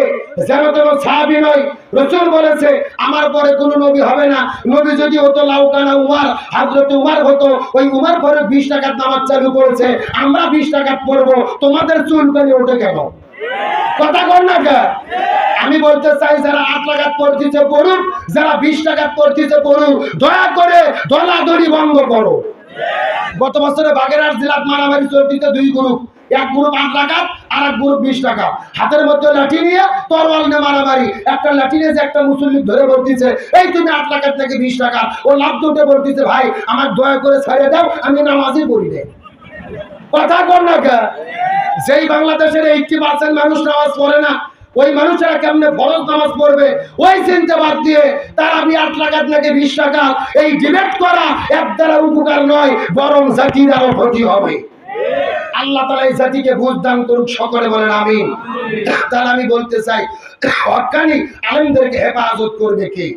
যেন তেন সাহাবী নয়, রাসূল বলেছে আমার পরে কোনো নবী হবে না। নবী যদি হতো লাউকানা উমর, হযরত উমর হতো। ওই উমর ফারুক 20 রাকাত নামাজ চালু করেছে, আমরা 20 রাকাত পড়বো, তোমাদের চুলকানি ওঠে কেন? কথা কর না কে? আমি বলতে চাই যারা 8 রাকাত পড়তেছে পড়ুক, যারা 20 রাকাত পড়তেছে পড়ুক, দয়া করে দলাদলি বন্ধ করো। গত বছরে বাগেরহাট জেলার মারামারি চলতেছে 2 গ্রুপ, এক গ্রুপ 8 রাকাত আর এক গ্রুপ 20 টাকা, হাতের মধ্যে লাঠি নিয়ে তরোয়াল নিয়ে মারামারি। একটা লাঠি নিয়ে যে একটা মুসল্লি ধরে বলতেছে এই তুমি 8 রাকাত থেকে 20 টাকা, ও লাভ দুটে বলতেছে ভাই আমার দয়া করে ছাড়িয়ে দাও, আমি নামাজই পড়ি না। কথা কর না কে? যেই বাংলাদেশের 80% মানুষ নামাজ পড়ে না, ওই মানুষেরা কেমনে ফরজ নামাজ পড়বে ওই চিন্তা বাদ দিয়ে তার আমি 8 রাকাত নাকি 20 টাকা, এই ডিবেট করা এর দ্বারা উপকার নয়, বরং জাতির আরো ক্ষতি হবে। আল্লাহ তাআলা এই জাতিকে বুঝ দান করুক, সকলে বলেন আমিন। তাহলে আমি বলতে চাই হক্কানি আলেমদেরকে হেফাজত করবে কে?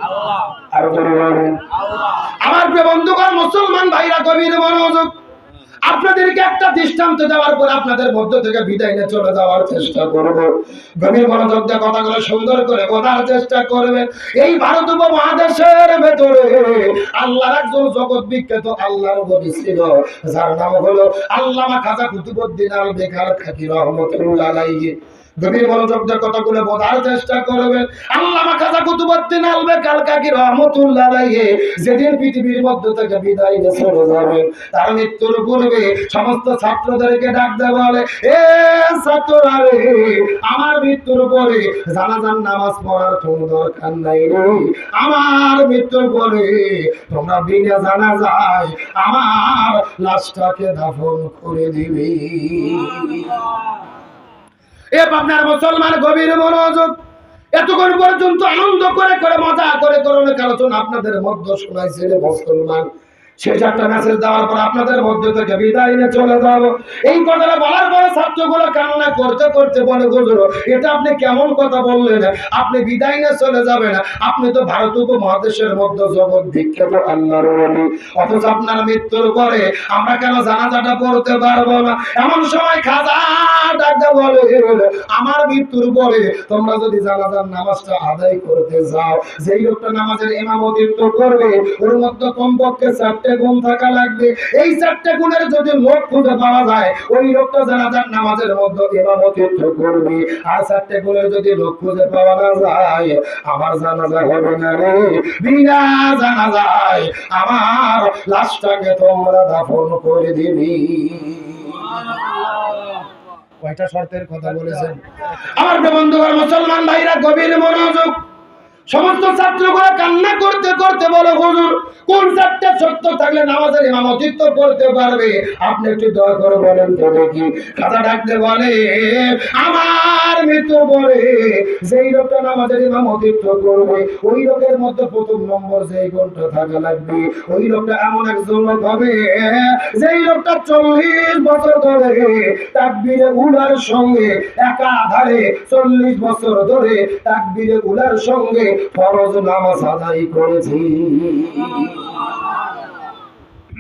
আল্লাহ। আর বলেন আল্লাহ। আমার প্রিয় বন্ধুগণ, মুসলমান ভাইরা গভীর মনোযোগ, আপনাদেরকে একটা দৃষ্টান্ত দেওয়ার পর আপনাদের মধ্য থেকে বিদায় নিয়ে চলে যাওয়ার চেষ্টা করব। গভীর মনোযোগ দিয়ে কথাগুলো সুন্দর করে বোঝার চেষ্টা করবেন। এই ভারত উপমহাদেশের ভেতরে আল্লাহর একজন জগৎ বিখ্যাত আল্লাহর নবী ছিল, যার নাম হলো আল্লামা খাজা কুতুবউদ্দিন আল বেকারকাকি রহমাতুল্লাহ আলাইহি। গভীর মনোযোগ দিয়ে কথাগুলো বোঝার চেষ্টা করবেন। আল্লামা খাজা কুতুবউদ্দিন আল বেকারকাকি রহমাতুল্লাহ আলাইহি যেদিন পৃথিবীর মধ্য থেকে বিদায় নিয়ে চলে যাবেন, তার মৃত্যুর পূর্বে সমস্ত ছাত্রদেরকে ডাক দেওয়া বলে, এ ছাত্ররা রে, আমার মৃত্যুর পরে জানাজার নামাজ পড়ার কোনো দরকার নাই রে। আমার মৃত্যুর পরে তোমরা বিনা জানাজায় আমার লাশটাকে দাফন করে দিবে। এ আপনার মুসলমান গভীর মনোযোগ, এতক্ষণ পর্যন্ত আনন্দ করে করে মজা করে করে অনেক আলোচনা আপনাদের মধ্যে শোনাইছে রে মুসলমান। শেষ একটা মেসেজ দেওয়ার পর আপনাদের মধ্যে থেকে বিদায় নিয়ে চলে যাব। এই কথাটা বলার পরে ছাত্রগুলো কান্না করতে করতে বলে, হুজুর এটা আপনি কেমন কথা বললেন, আপনি বিদায় নিয়ে চলে যাবেন, আপনি তো ভারত উপমহাদেশের মধ্যে জগৎ বিখ্যাত আল্লাহর ওলি, অথচ আপনার মৃত্যুর পরে আমরা কেন জানাজাটা পড়তে পারবো না? এমন সময় খাজা ডাকতে বলে, আমার মৃত্যুর পরে তোমরা যদি জানাজার নামাজটা আদায় করতে যাও, যেই লোকটা নামাজের ইমামতিত্ব করবে ওর মধ্যে কমপক্ষে 4টে গুণ থাকা লাগবে। এই 4টে গুণের যদি লোক খুঁজে পাওয়া যায়, ওই লোকটা জানাজার নামাজের মধ্যে ইমামতিত্ব করবে। আর 4টে গুণের যদি লোক খুঁজে পাওয়া না যায়, আমার জানাজা হবে না রে। বিনা জানাজায় আমার লাশটাকে তোমরা দাফন করে দিবি। কয়টা শর্তের কথা বলেছেন আমার বন্ধুগণ, মুসলমান ভাইরা গভীর মনোযোগ। সমস্ত ছাত্রগুলো কান্না করতে করতে বলে, হুজুর কোন 4টে শর্ত থাকলে নামাজের ইমামতিত্ব করতে পারবে, আপনি একটু দয়া করে বলেন তো দেখি। খাজা ডাকতে বলে, আমার মৃত্যুর পরে যেই লোকটা নামাজের ইমামতিত্ব করবে, ওই লোকের মধ্যে প্রথম নম্বর যেই গুণটা থাকা লাগবে, ওই লোকটা এমন একজন লোক হবে যেই লোকটা 40 বছর ধরে তাকবীরে উলার সঙ্গে একাধারে 40 বছর ধরে তাকবীরে উলার সঙ্গে ফরজ নামাজ আদায় করেছি।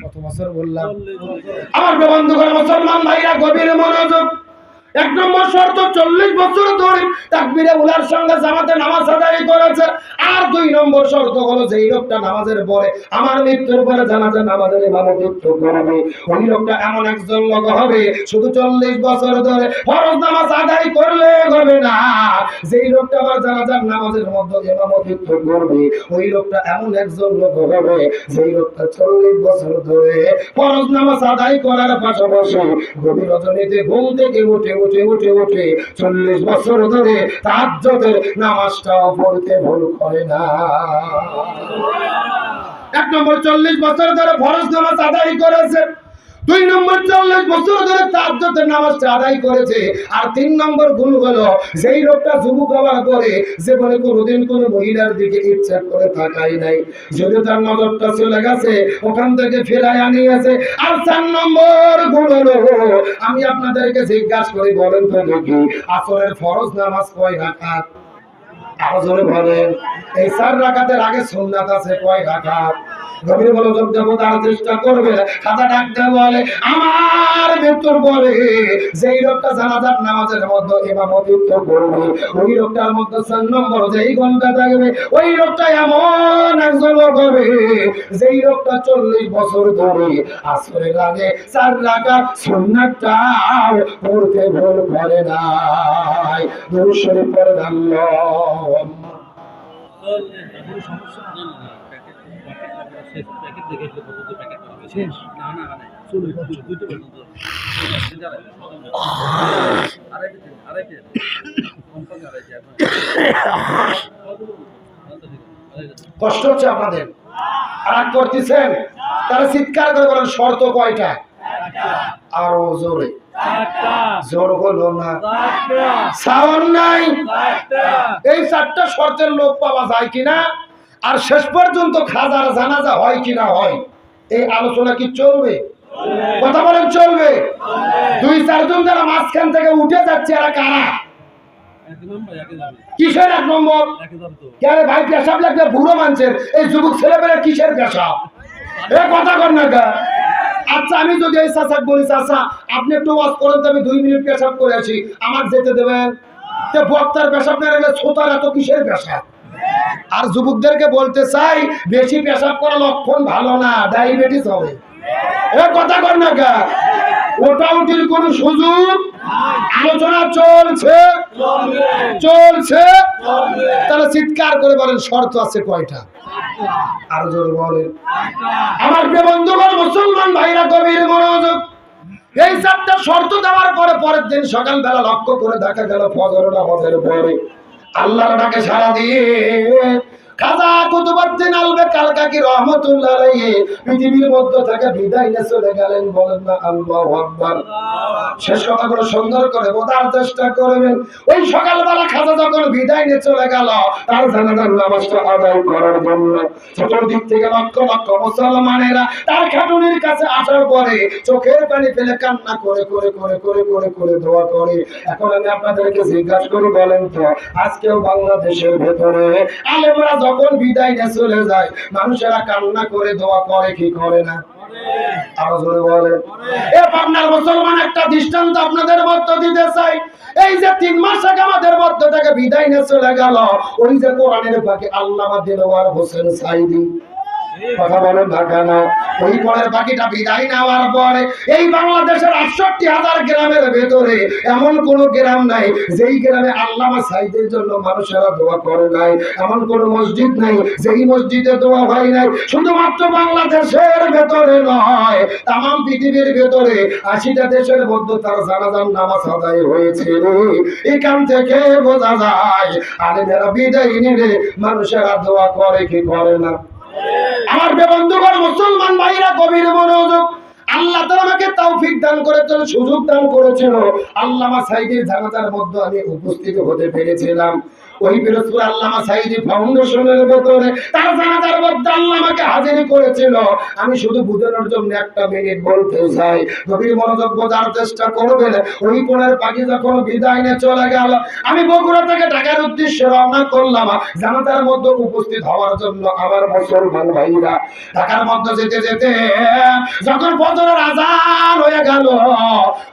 কত বছর বললাম? আমার বন্ধুগণ, মুসলমান ভাইরা গভীর মনোযোগ। 1 নম্বর শর্ত 40 বছর ধরে তাকবীরে উলার সঙ্গে জামাতে নামাজ আদায় করেছে। আর 2 নম্বর শর্ত হলো যেই লোকটা নামাজের পরে আমার মৃত্যুর পরে জানাজা নামাজের ইমামতিত্ব করবে, ওই লোকটা এমন একজন লোক হবে শুধু 40 বছর ধরে ফরজ নামাজ আদায় করলে হবে না, যেই লোকটা আমার জানাজার নামাজের মধ্যে ইমামতিত্ব করবে, ওই লোকটা এমন একজন লোক হবে যেই লোকটা 40 বছর ধরে ফরজ নামাজ আদায় করার পাশাপাশি গভীর রজনীতে ঘুম থেকে উঠে উঠে উঠে উঠে 40 বছর ধরে তাহাজ্জুদের নামাজটাও পড়তে ভুল করে না। 1 নম্বর 40 বছর ধরে ফরজ নামাজ আদায় করেছে, 2 নম্বর 40 বছর ধরে তাহাজ্জুদের নামাজটা আদায় করেছে। আর 3 নম্বর গুণ হলো যেই লোকটা যুবক হওয়ার পরে জীবনে কোনোদিন কোনো মহিলার দিকে ইচ্ছা করে তাকাই নাই, যদিও তার নজরটা চলে গেছে ওখান থেকে ফেরায় আনিয়েছে। আর 4 নম্বর গুণ হলো, আমি আপনাদেরকে জিজ্ঞাসা করি বলেন তো দেখি আসরের ফরজ নামাজ কয় রাকাত? আরো জোরে বলেন। এই 4 রাকাতের আগে সুন্নাত আছে কয় রাকাত? গভীর মনোযোগ দিয়ে বোঝার চেষ্টা করবে। খাজা ডাকতে বলে, আমার মৃত্যুর পরে যেই লোকটা জানাজার নামাজের মধ্যে ইমামতিত্ব করবে, ওই লোকটার মধ্যে 4 নম্বর যেই ঘন্টা থাকবে, ওই লোকটা এমন একজন লোক হবে যেই লোকটা 40 বছর ধরে আসরের আগে 4 রাকাত সুন্নাতটাও পড়তে ভুল করে নাই। দুরূদ শরীফ পড়ে আল্লাহুম্মা কষ্ট হচ্ছে আপনাদের, রাগ করতেছেন, তারা চিৎকার করে বলেন শর্ত কয়টা? আরো জোরে, জোর হলো না, সাউন্ড নাই। এই 4টা শর্তের লোক পাওয়া যায় কিনা, আর শেষ পর্যন্ত খাজার জানাজা হয় কিনা হয়, এই আলোচনা কি চলবে? কথা বলেন চলবে? 2-4 জন যারা মাঝখান থেকে উঠে যাচ্ছে, এরা কারা? কিসের 1 নম্বর? কেন ভাই পেশাব লাগবে বুড়ো মানুষের, এই যুবক ছেলেমেয়েরা কিসের পেশাব? এ কথা কর না গা। আচ্ছা, আমি যদি এই চাচাক বলি, চাচা আপনি একটু ওয়াজ করেন তো, আমি 2 মিনিট পেশাব করে আছি, আমার যেতে দেবেন? বক্তার পেশাব না রেখে ছোটার এত কিসের পেশাব? আর যুবকদেরকে বলতে চাই, বেশি পেশাব করা লক্ষণ ভালো না, ডায়াবেটিস হবে। এ কথা কর না গা। ওটা উঠির কোন সুযোগ? আলোচনা চলছে চলছে, তাহলে চিৎকার করে বলেন শর্ত আছে কয়টা? আরো জোরে বলেন। আমার প্রিয় বন্ধুগণ, মুসলমান ভাইরা গভীর মনোযোগ। এই 4টা শর্ত দেওয়ার পরে পরের দিন সকালবেলা লক্ষ্য করে দেখা গেল ফজর নামাজের পরে আল্লাহর ডাকে সাড়া দিয়ে খাজা কুতুবউদ্দিন আলবে কালকাকি রহমাতুল্লাহ আলাইহি পৃথিবীর মধ্য থেকে বিদায় নিয়ে চলে গেলেন। বলেন না আল্লাহু আকবার। শেষ কথাগুলো সুন্দর করে বোঝার চেষ্টা করবেন। ওই সকালবেলা খাজা যখন বিদায় নিয়ে চলে গেল, তার জানাজার নামাজটা আদায় করার জন্য চতুর্দিক থেকে লক্ষ লক্ষ মুসলমানেরা তার খাটুনির কাছে আসার পরে চোখের পানি ফেলে কান্না করে করে করে করে করে করে দোয়া করে। এখন আমি আপনাদেরকে জিজ্ঞাসা করি, বলেন তো আজকেও বাংলাদেশের ভেতরে আলেমরা যখন বিদায় নিয়ে চলে যায়, মানুষেরা কান্না করে দোয়া করে কি করে না? আরো জোরে বলেন। এ পাবনার মুসলমান, একটা দৃষ্টান্ত আপনাদের মধ্য দিতে চাই। এই যে 3 মাস আগে আমাদের মধ্য থেকে বিদায় নিয়ে চলে গেল, ওই যে কোরআনের পাখি আল্লামা দিলওয়ার হোসেন সাইদি, কথা বলেন না কেন? ওই পরের পাখিটা বিদায় নেওয়ার পরে এই বাংলাদেশের ৬৮,০০০ গ্রামের ভেতরে এমন কোন গ্রাম নাই যেই গ্রামে আল্লামা সাইদের জন্য মানুষেরা দোয়া করে নাই। এমন কোন মসজিদ নাই যেই মসজিদে দোয়া হয় নাই। শুধুমাত্র বাংলাদেশের ভেতরে নয়, তামাম পৃথিবীর ভেতরে ৮০টা দেশের মধ্যে তার জানাজার নামাজ আদায় হয়েছে। এখান থেকে বোঝা যায় আলেমেরা বিদায় নিলে মানুষেরা দোয়া করে কি করে না? আমার বন্ধুগণ, মুসলমান ভাইরা গভীর মনোযোগ। আল্লাহ তাআলা আমাকে তৌফিক দান করেছেন, সুযোগ দান করেছিল, আল্লামা সাইদির জানাজার মধ্যে আমি উপস্থিত হতে পেরেছিলাম। ওই পিরোজপুর আল্লামা সাইদি ফাউন্ডেশনের ভেতরে তার জানাজার মধ্যে আল্লাহ আমাকে হাজির করেছিল। আমি শুধু বুঝানোর জন্য 1 মিনিট বলতে চাই, গভীর মনোযোগ বোঝার চেষ্টা করবেন। ওই কোণের পাখি যখন বিদায় নিয়ে চলে গেল, আমি বগুড়া থেকে ঢাকার উদ্দেশ্যে রওনা করলাম জানাজার মধ্যে উপস্থিত হওয়ার জন্য। আমার মুসলমান ভাইরা, ঢাকার মধ্যে যেতে যেতে যখন ফজরের আযান হয়ে গেল,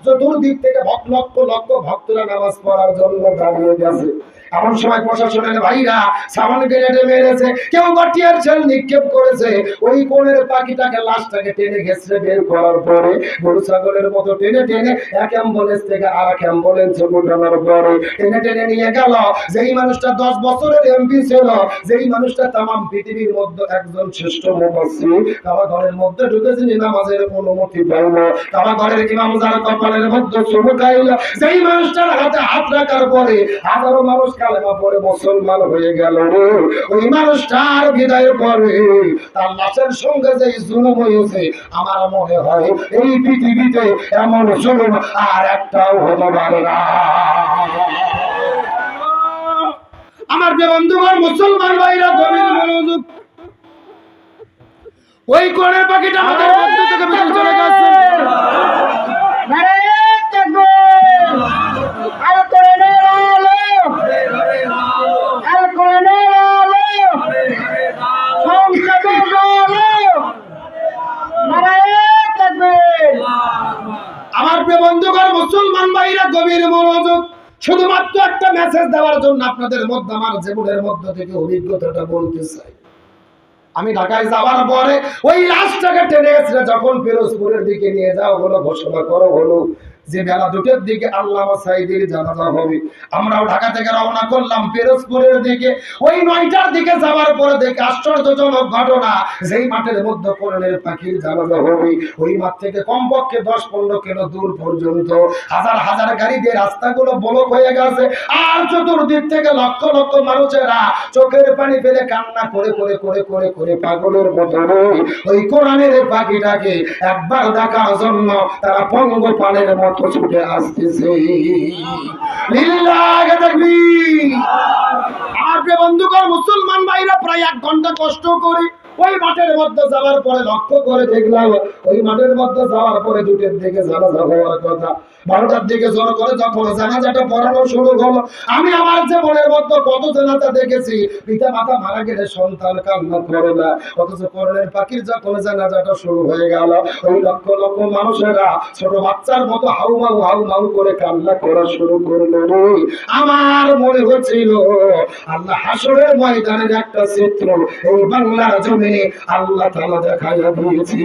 চতুর্দিক থেকে লক্ষ লক্ষ ভক্তরা নামাজ পড়ার জন্য দাঁড়িয়ে গেছে। এমন সময় প্রশাসনের ভাইরা সামান গ্রেনেডে মেরেছে, কেউ বাটিয়ার ছেল নিক্ষেপ করেছে। ওই কোণের পাখিটাকে, লাশটাকে টেনে ঘেঁচড়ে বের করার পরে গরু ছাগলের মতো টেনে টেনে এক অ্যাম্বুলেন্স থেকে আর এক অ্যাম্বুলেন্সে উঠানোর পরে টেনে টেনে নিয়ে গেল। যেই মানুষটা 10 বছরের এমপি ছিল, যেই মানুষটা তামাম পৃথিবীর মধ্যে একজন শ্রেষ্ঠ মুফাসসির, কাবাঘরের মধ্যে ঢুকেছে নামাজের অনুমতি পাইল, কাবাঘরের ইমাম যার কপালের মধ্যে চুমুকাইল, যেই মানুষটার হাতে হাত রাখার পরে হাজারো মানুষ কালেমা পড়ে মুসলমান হয়ে গেল। ওই মানুষটার বিদায়ের পরে তার লাশের সঙ্গে যে জুলুম হয়েছে, আমার মনে হয় এই পৃথিবীতে এমন জুলুম আর একটাও হতে পারে না। আমার যে বন্ধুগণ, মুসলমান ভাইরা গভীর মনোযোগ। ওই কোণের পাখিটা আমাদের মধ্য থেকে বেরিয়ে চলে গেছে। গভীর মনোযোগ, শুধুমাত্র একটা মেসেজ দেওয়ার জন্য আপনাদের মধ্যে আমার জীবনের মধ্য থেকে অভিজ্ঞতাটা বলতে চাই। আমি ঢাকায় যাওয়ার পরে ওই লাশটাকে টেনে এসে যখন পিরোজপুরের দিকে নিয়ে যাওয়া হলো, ঘোষণা করা হলো যে বেলা 2টার দিকে আল্লামা সাঈদীর জানাজা হবে। আমরাও ঢাকা থেকে রওনা করলাম পিরোজপুরের দিকে। ওই 9টার দিকে যাওয়ার পরে দেখে আশ্চর্যজনক ঘটনা, যেই মাঠের মধ্যে কোরআনের পাখির জানাজা হবে ওই মাঠ থেকে কমপক্ষে 10-15 কিলো দূর পর্যন্ত হাজার হাজার গাড়ি দিয়ে রাস্তাগুলো ব্লক হয়ে গেছে। আর চতুর্দিক থেকে লক্ষ লক্ষ মানুষেরা চোখের পানি ফেলে কান্না করে করে করে করে করে পাগলের মতো ওই কোরআনের পাখিটাকে একবার দেখার জন্য তারা পঙ্গপালের মতো ছুটে আসতেছে। লিল্লাহি তাকবীর। আর বন্ধুগণ, মুসলমান ভাইরা প্রায় 1 ঘন্টা কষ্ট করে ওই মাঠের মধ্যে যাওয়ার পরে লক্ষ্য করে দেখলাম ওই মাঠের মধ্যে যাওয়ার পরে 2টার দিকে জানাজা হওয়ার কথা, 12টার দিকে জোর করে যখন জানাজাটা পড়ানো শুরু হলো, আমি আমার জীবনের মধ্যে কত জানাজা দেখেছি পিতা মাতা মারা গেলে সন্তান কান্না করে না, অথচ কোরআনের পাখির যখন জানাজাটা শুরু হয়ে গেল ওই লক্ষ লক্ষ মানুষেরা ছোট বাচ্চার মতো হাউমাউ হাউমাউ করে কান্না করা শুরু করলো। আমার মনে হচ্ছিল আল্লাহ হাসরের ময়দানের একটা চিত্র এই বাংলার জমিনে আল্লাহ তাআলা দেখাইয়া দিয়েছে।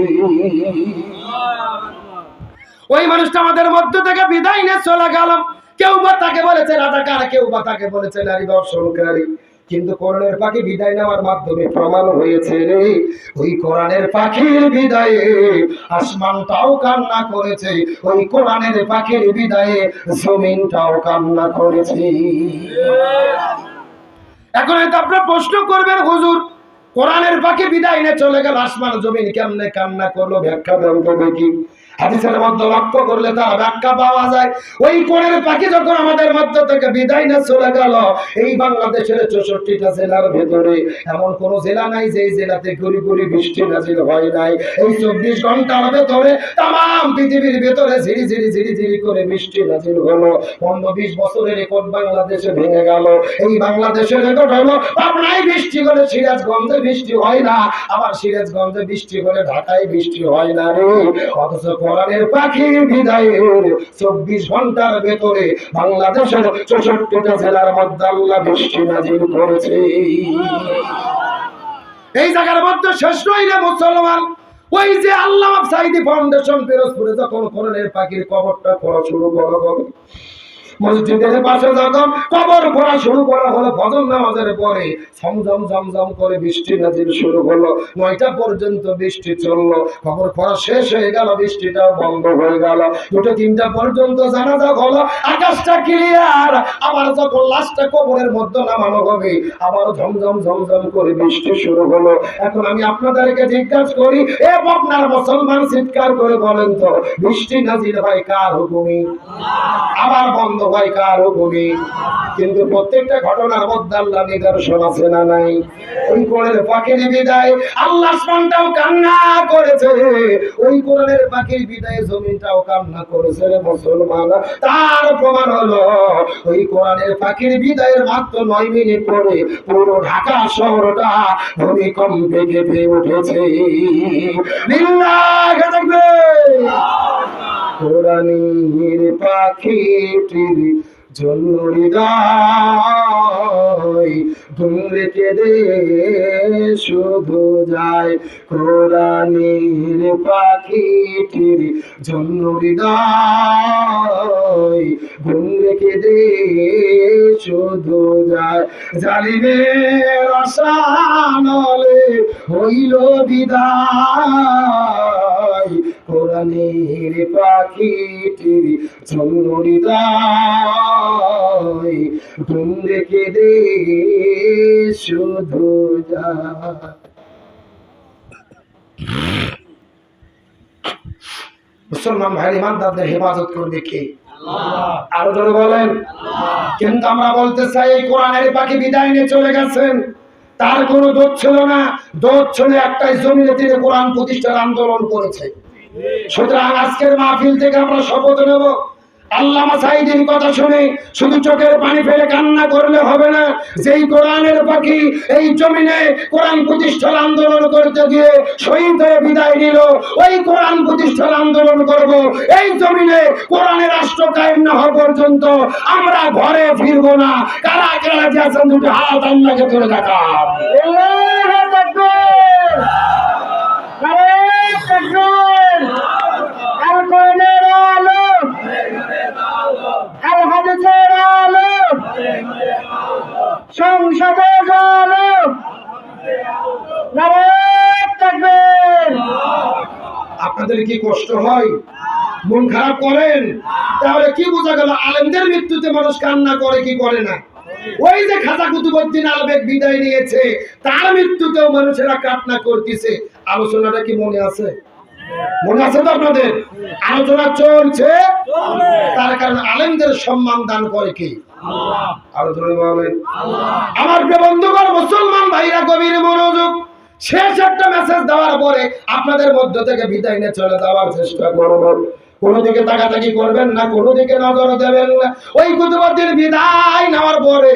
ওই মানুষটা আমাদের মধ্য থেকে বিদায় নিয়ে চলে গেল। কেউ বা তাকে বলেছে রাজাকার, কেউ বা তাকে বলেছে নারী দর্শনকারী, কিন্তু কোরআনের পাখি বিদায় নেওয়ার মাধ্যমে প্রমাণ হয়েছে রে ওই কোরআনের পাখির বিদায়ে আসমানটাও কান্না করেছে, ওই কোরআনের পাখির বিদায়ে জমিনটাও কান্না করেছে। এখন হয়তো আপনারা প্রশ্ন করবেন, হুজুর কোরআনের পাখি বিদায় নিয়ে চলে গেল, আসমান জমিন কেমনে কান্না করলো, ব্যাখ্যা দেন তো দেখি। হাদিসের মধ্যে লক্ষ্য করলে তার ব্যাখ্যা পাওয়া যায়। ওই কোরআনের পাখি যখন আমাদের মধ্য থেকে বিদায় নিয়ে চলে গেল, এই বাংলাদেশের 64টা জেলার ভেতরে এমন কোন জেলা নাই যে জেলাতে গুড়ি গুড়ি বৃষ্টি নাজিল হয় নাই। এই 24 ঘন্টার ভেতরে তাম পৃথিবীর ভেতরে ঝিরি ঝিরি ঝিরি ঝিরি করে বৃষ্টি নাজিল হলো। 15-20 বছরের রেকর্ড বাংলাদেশে ভেঙে গেল। এই বাংলাদেশের রেকর্ড হলো পাবনায় বৃষ্টি হলে সিরাজগঞ্জে বৃষ্টি হয় না, আবার সিরাজগঞ্জে বৃষ্টি হলে ঢাকায় বৃষ্টি হয় না রে। অথচ কোরআনের পাখির বিদায়ের 24 ঘন্টার ভেতরে বাংলাদেশের 64টা জেলার মধ্যে আল্লাহ বৃষ্টি নাজিল করেছে। এই জায়গার মধ্যে শেষ নয় রে মুসলমান, ওই যে আল্লামা সাঈদী ফাউন্ডেশন পিরোজপুরে যখন কোরআনের পাখির কবরটা খোঁড়া শুরু করা হবে, মসজিদের পাশে যখন কবর খোঁড়া শুরু করা হলো, ফজর নামাজের পরে ঝমঝম ঝমঝম করে বৃষ্টি নাজিল শুরু হলো। 9টা পর্যন্ত বৃষ্টি চললো, কবর খোঁড়া শেষ হয়ে গেল, বৃষ্টিটাও বন্ধ হয়ে গেল। 2-3টা পর্যন্ত জানাজা হলো, আকাশটা ক্লিয়ার। আবার যখন লাশটা কবরের মধ্যে নামানো হবে, আবার ঝমঝম ঝমঝম করে বৃষ্টি শুরু হলো। এখন আমি আপনাদেরকে জিজ্ঞাসা করি, এ আপনার মুসলমান চিৎকার করে বলেন তো, বৃষ্টি নাজিল হয় কার হুকুমে? আবার বন্ধ হয় কার হুকুমে? কিন্তু প্রত্যেকটা ঘটনার মধ্যে আল্লাহ নিদর্শন আছে না নাই? ওই কোরআনের পাখির বিদায় আল্লাহ আসমানটাও কান্না করেছে, ওই কোরআনের পাখির বিদায় জমিনটাও কান্না করেছে রে মুসলমান। তার প্রমাণ হলো ওই কোরআনের পাখির বিদায়ের মাত্র 9 মিনিট পরে পুরো ঢাকা শহরটা ভূমিকম্পে কেঁপে উঠেছে। লিল্লাহি তাকবীর। কোরআনের পাখিটির জন্য হৃদয় ঘুমরে কেঁদে শুধু যায়, কোরআনের পাখিটির জন্য হৃদয় ঘুমরে কেঁদে শুধু যায়, জালিমের আশানলে হইল বিদায়, কোরআনের পাখিটির জন্য হৃদয় ঘুমরে কেঁদে শুধু যায়। মুসলমান ভাই ইমানদারদের হেফাজত করবে কে? আরো জোরে বলেন। কিন্তু আমরা বলতে চাই এই কোরআনের পাখি বিদায় নিয়ে চলে গেছেন, তার কোনো দোষ ছিল না। দোষ ছিল একটাই, জমিনে তিনি কোরআন প্রতিষ্ঠার আন্দোলন করেছে। সুতরাং আজকের মাহফিল থেকে আমরা শপথ নেব, আল্লামা সাঈদীর কথা শুনে শুধু চোখের পানি ফেলে কান্না করলে হবে না। যেই কোরআনের পাখি এই জমিনে কোরআন প্রতিষ্ঠার আন্দোলন করতে গিয়ে শহীদ হয়ে বিদায় নিল, ওই কোরআন প্রতিষ্ঠার আন্দোলন করব এই জমিনে কোরআনের রাষ্ট্র কায়েম না হওয়া পর্যন্ত আমরা ঘরে ফিরবো না। কারা কারা যে আছেন দুটো হাত আল্লাহকে তুলে দেখান। আল্লাহু আকবার। নারায়ে তাকবীর। আল কোরআনের আলো, আল হাদিসের আলো, সংসদের আলো। নারায়ে তাকবীর। আপনাদের কি কষ্ট হয়, মন খারাপ করেন? তাহলে কি বোঝা গেল আলেমদের মৃত্যুতে মানুষ কান্না করে কি করে না? ওই যে খাজা কুতুবউদ্দিন আলবেগ বিদায় নিয়েছে, তার মৃত্যুতেও মানুষেরা কান্না করতেছে। আলোচনাটা কি মনে আছে? মনে আছে তো আপনাদের? আলোচনা চলছে, তার কারণ আলেমদের সম্মান দান করে কি? আলোচনা বলেন। আমার প্রিয় বন্ধুগণ, মুসলমান ভাইরা গভীর মনোযোগ। শেষ একটা মেসেজ দেওয়ার পরে আপনাদের মধ্য থেকে বিদায় নিয়ে চলে যাওয়ার চেষ্টা করব। কোনো দিকে তাকাতাকি করবেন না, কোনো দিকে নজর দেবেন না। ওই কুতুবউদ্দিন বিদায় নেওয়ার পরে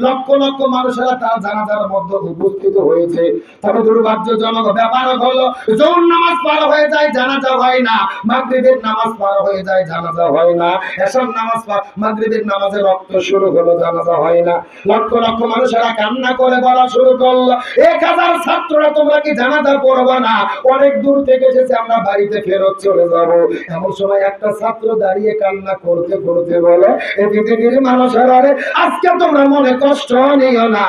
লক্ষ লক্ষ মানুষেরা তার জানাজার মধ্যে উপস্থিত হয়েছে। তবে দুর্ভাগ্যজনক ব্যাপার হলো যৌন নামাজ পার হয়ে যায়, জানাজা হয় না। মাগরিবের নামাজ পার হয়ে যায়, জানাজা হয় না। এশার নামাজ মাগরিবের নামাজে রক্ত শুরু হলো, জানাজা হয় না। লক্ষ লক্ষ মানুষেরা কান্না করে বলা শুরু করলো, 1000 ছাত্ররা তোমরা কি জানাজা পড়বা না? অনেক দূর থেকে এসেছে, আমরা বাড়িতে ফেরত চলে যাবো। এমন সময় একটা ছাত্র দাঁড়িয়ে কান্না করতে করতে বলে, এই পৃথিবীর মানুষেরা রে, আজকে তোমরা মনে কষ্ট নিও না,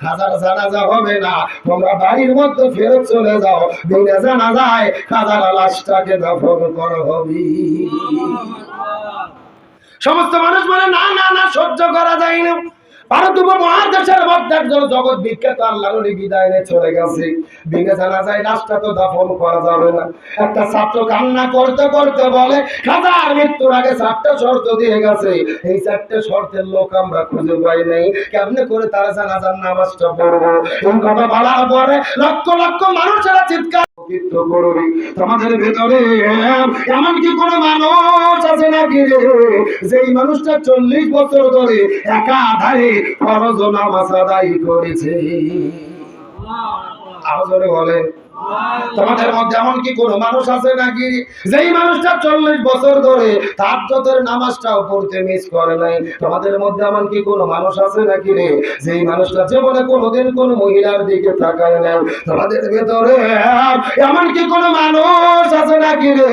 খাজার জানাজা হবে না, তোমরা বাড়ির মধ্যে ফেরত চলে যাও। বিনা জানাজায় খাজার লাশটাকে দাফন করা হবে। সমস্ত মানুষ বলে না না না, সহ্য করা যায় না। ভারত উপমহাদেশের মধ্যে একজন জগৎ বিখ্যাত আল্লাহর ওলি বিদায় নিয়ে চলে গেছে, বিনা জানাজায় লাশটা তো দাফন করা যাবে না। একটা ছাত্র কান্না করতে করতে বলে, খাজার মৃত্যুর আগে 4টা শর্ত দিয়ে গেছে, এই 4টে শর্তের লোক আমরা খুঁজে পাই নাই, কেমনে করে তারা জানাজার নামাজটা পড়বো? এই কথা বলার পরে লক্ষ লক্ষ মানুষেরা চিৎকার করবে, তোমাদের ভেতরে এমন কি কোনো মানুষ আছে নাকি রে, যেই মানুষটা 40 বছর ধরে একাধারে ফরজ নামাজ আদায় করেছে? আরো জোরে বলেন। তোমাদের মধ্যে এমন কি কোনো মানুষ আছে নাকি যেই মানুষটা 40 বছর ধরে তাহাজ্জুদের নামাজটাও পড়তে মিস করে নাই? তোমাদের মধ্যে এমন কি কোনো মানুষ আছে নাকি রে যেই মানুষটা জীবনে কোনোদিন কোনো মহিলার দিকে তাকায় না? তোমাদের ভেতরে এমন কি কোনো মানুষ আছে নাকি রে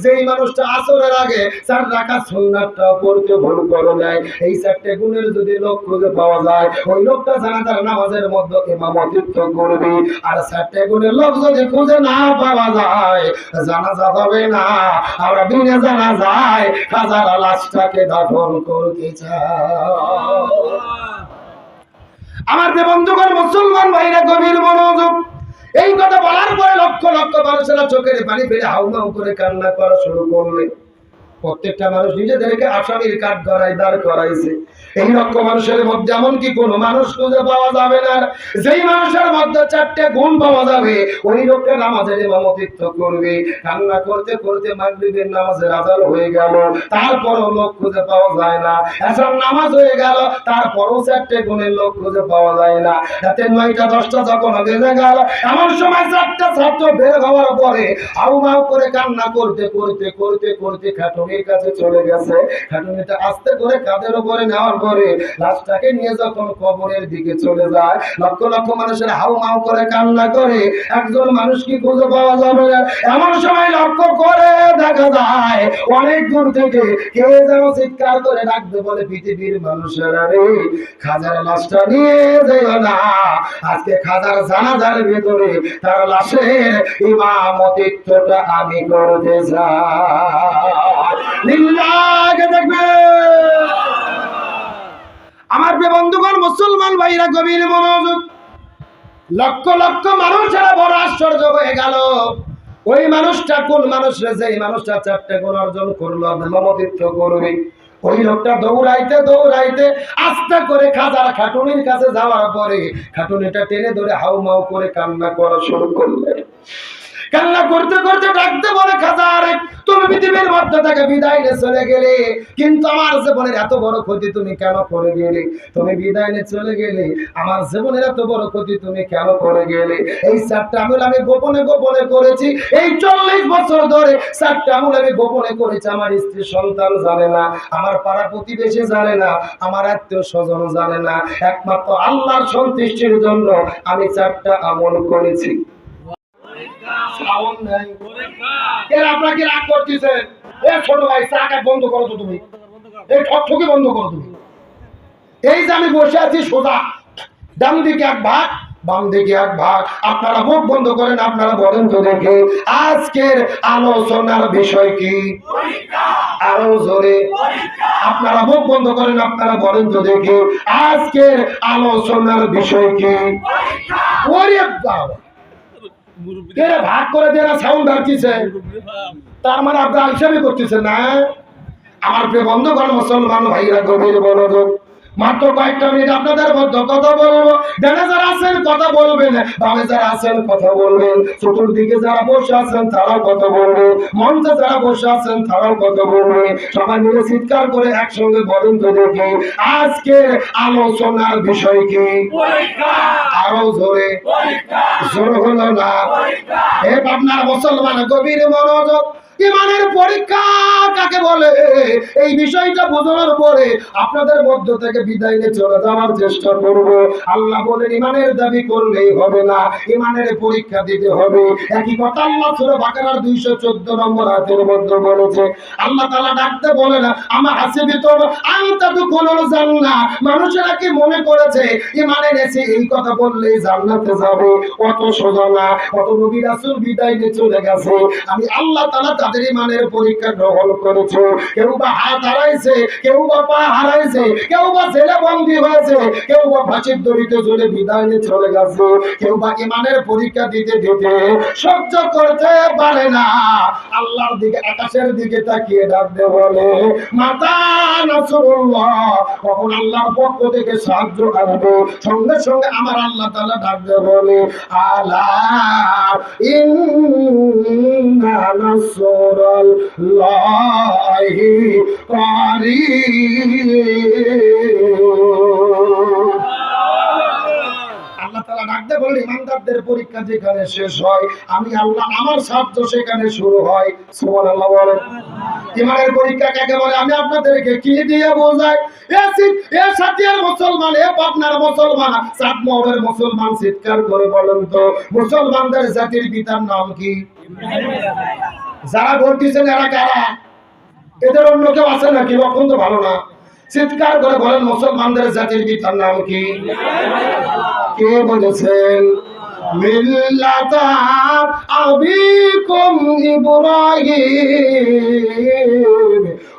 যেই মানুষটা আসরের আগে 4 রাকাত সুন্নাতটাও পড়তে ভুল করে নাই? এই 4টে গুণের যদি লোক খুঁজে পাওয়া যায়, ওই লোকটা জানাজার নামাজের মধ্যে ইমামতিত্ব করবে। আর 4টে গুণের লোক যদি খুঁজে না পাওয়া যায়, জানাজা হবে না। আমরা বিনা জানাজায় খাজার লাশটাকে দাফন করতে চাই। আমার যে বন্ধুগণ, মুসলমান ভাইরা গভীর মনোযোগ। এই কথা বলার পরে লক্ষ লক্ষ মানুষেরা চোখের পানি ফেলে হাউমাউ করে কান্না করা শুরু করলে। প্রত্যেকটা মানুষ নিজেদেরকে আসামির কাঠ গড়াই দাঁড় করাইছে। এই লক্ষ মানুষের মধ্যে এমন কি কোনো মানুষ খুঁজে পাওয়া যাবে না যেই মানুষের মধ্যে 4টে গুণ পাওয়া যাবে? ওই লোকটা নামাজের ইমামতিত্ব করবে। কান্না করতে করতে মাগরিবের নামাজের আযান হয়ে গেল, তারপরও লোক খুঁজে পাওয়া যায় না। এসব নামাজ হয়ে গেল, তারপরও 4টে গুণের লোক খুঁজে পাওয়া যায় না। রাতে 9টা 10টা যখন বেজে গেল, এমন সময় 4টা ছাত্র বের হওয়ার পরে হাউমাউ করে কান্না করতে করতে করতে করতে খাটুনির কাছে চলে গেছে। খাটুনিটা আস্তে করে কাঁধের উপরে নেওয়ার পরে লাশটাকে নিয়ে যখন কবরের দিকে চলে যায়, লক্ষ লক্ষ মানুষের হাউমাউ করে কান্না করে, একজন মানুষ কি খুঁজে পাওয়া যাবে না? এমন সময় লক্ষ্য করে দেখা যায় অনেক দূর থেকে কে যেন চিৎকার করে ডাকবে, বলে পৃথিবীর মানুষেরা রে, খাজার লাশটা নিয়ে যাইও না, আজকে খাজার জানাজার ভেতরে তার লাশের ইমামতিত্বটা আমি করতে চাই। লিল্লাহকে দেখবে। আমার প্রিয় বন্ধুগণ, মুসলমান ভাইরা গভীর মনোযোগ। লক্ষ লক্ষ মানুষেরা বড় আশ্চর্য হয়ে গেল। ওই মানুষটা কোন মানুষ রে, যে মানুষটা 4টে গুণ অর্জন করলো, ইমামতিত্ব করবে? ওই লোকটা দৌড়াইতে দৌড়াইতে আস্তে করে খাজার খাটুনির কাছে যাওয়ার পরে খাটুনিটা টেনে ধরে হাউমাউ করে কান্না করা শুরু করলেন। কান্না করতে করতে ডাকতে বলে, খাজা আরেক, তুমি পৃথিবীর মধ্যে থেকে বিদায় নিয়ে চলে গেলে, কিন্তু আমার জীবনের এত বড় ক্ষতি তুমি কেন করে গেলে? তুমি বিদায় নিয়ে চলে গেলে, আমার জীবনের এত বড় ক্ষতি তুমি কেন করে গেলে? এই 4টা আমল আমি গোপনে গোপনে করেছি, এই 40 বছর ধরে 4টা আমল আমি গোপনে করেছি। আমার স্ত্রী সন্তান জানে না, আমার পাড়া প্রতিবেশী জানে না, আমার আত্মীয় স্বজন জানে না, একমাত্র আল্লাহর সন্তুষ্টির জন্য আমি 4টা আমল করেছি। শ্রাবণ নাই, এর আপনাকে রাগ করতেছেন? এ ছোট ভাই, চাকা বন্ধ করো তো তুমি, এই ঠকঠকি বন্ধ করো তুমি। এই যে আমি বসে আছি সোজা, ডান দিকে এক ভাগ, বাম দিকে এক ভাগ, আপনারা মুখ বন্ধ করেন, আপনারা বলেন তো দেখে আজকের আলোচনার বিষয় কি? আরো জোরে, আপনারা মুখ বন্ধ করেন, আপনারা বলেন তো দেখে আজকের আলোচনার বিষয় কি? ওরে বাবা, এরা ভাগ করে দেয় না, সাউন্ড আসছে, তার মানে আপনারা হিসাবে করতেছেন না। আমার প্রিয় বন্ধুগণ, মুসলমান ভাইরা, গভীর মনোযোগ, মাত্র কয়েকটা মিনিট আপনাদের মধ্যে কথা বলবো। ডানে যারা আছেন কথা বলবেন, বামে যারা আছেন কথা বলবেন, চতুর্দিকে যারা বসে আছেন তারাও কথা বলবেন, মঞ্চে যারা বসে আছেন তারাও কথা বলবেন। সবাই মিলে চিৎকার করে একসঙ্গে বলেন তো দেখি আজকের আলোচনার বিষয় কি? আরো জোরে, জোর হলো না। হে আপনার মুসলমান, গভীর মনোযোগ, ইমানের পরীক্ষা কাকে বলে এই বিষয়টা বোঝানোর পরে আপনাদের মধ্য থেকে বিদায় নিয়ে চলে যাওয়ার চেষ্টা করব। আল্লাহ বলেন ইমানের দাবি করলেই হবে না, ইমানের পরীক্ষা দিতে হবে। একই কথা আল্লাহ সূরা বাকারার 214 নম্বর আয়াতের মধ্যে বলেছে। আল্লাহ তাআলা ডাকতে বলেন, আমা হাসিবিতুম আন তাদখুলুল জান্নাহ, মানুষেরা কি মনে করেছে ইমান এনেছে এই কথা বললেই জান্নাতে যাবে? অত সোজা না। কত নবী রাসূল বিদায় নিয়ে চলে গেছে, আমি আল্লাহ তাআলা তাদের ইমানের পরীক্ষা গ্রহণ করেছে। কেউ বা হাত হারাইছে, কেউ বা পা হারাইছে, কেউ বা জেলে বন্দী হয়েছে, কেউ বা ফাঁসির দড়িতে ঝুলে বিদায় নিয়ে চলে গেছে, কেউ বা ইমানের পরীক্ষা দিতে দিতে সহ্য করতে পারে না, আল্লাহর দিকে, আকাশের দিকে তাকিয়ে ডাকতে বলে মাতা নাসরুল্লাহ, কখন আল্লাহর পক্ষ থেকে সাহায্য আসবে? সঙ্গে সঙ্গে আমার আল্লাহ তাআলা ডাকতে বলে আলা ইন্না নাসরুল্লাহি কারীব। আল্লাহ তাআলা ডাকতে বলেন ইমানদারদের পরীক্ষা যেখানে শেষ হয়, আমি আল্লাহ আমার সাহায্য সেখানে শুরু হয়। সুবহানাল্লাহ বলেন। ইমানের পরীক্ষা কাকে বলে আমি আপনাদেরকে কি দিয়ে বোঝাই? এ সাথিয়ার মুসলমান, এ পাবনার মুসলমান, চাঁদমোহরের মুসলমান, চিৎকার করে বলেন তো মুসলমানদের জাতির পিতার নাম কি? যারা বলতেছেন এরা কারা? এদের অন্য কেউ আছে নাকি? লক্ষণ তো ভালো না। চিৎকার করে বলেন মুসলমানদের জাতির পিতার নাম কি? কে বলেছেন? মিল্লাতা আবিকুম ইব্রাহিম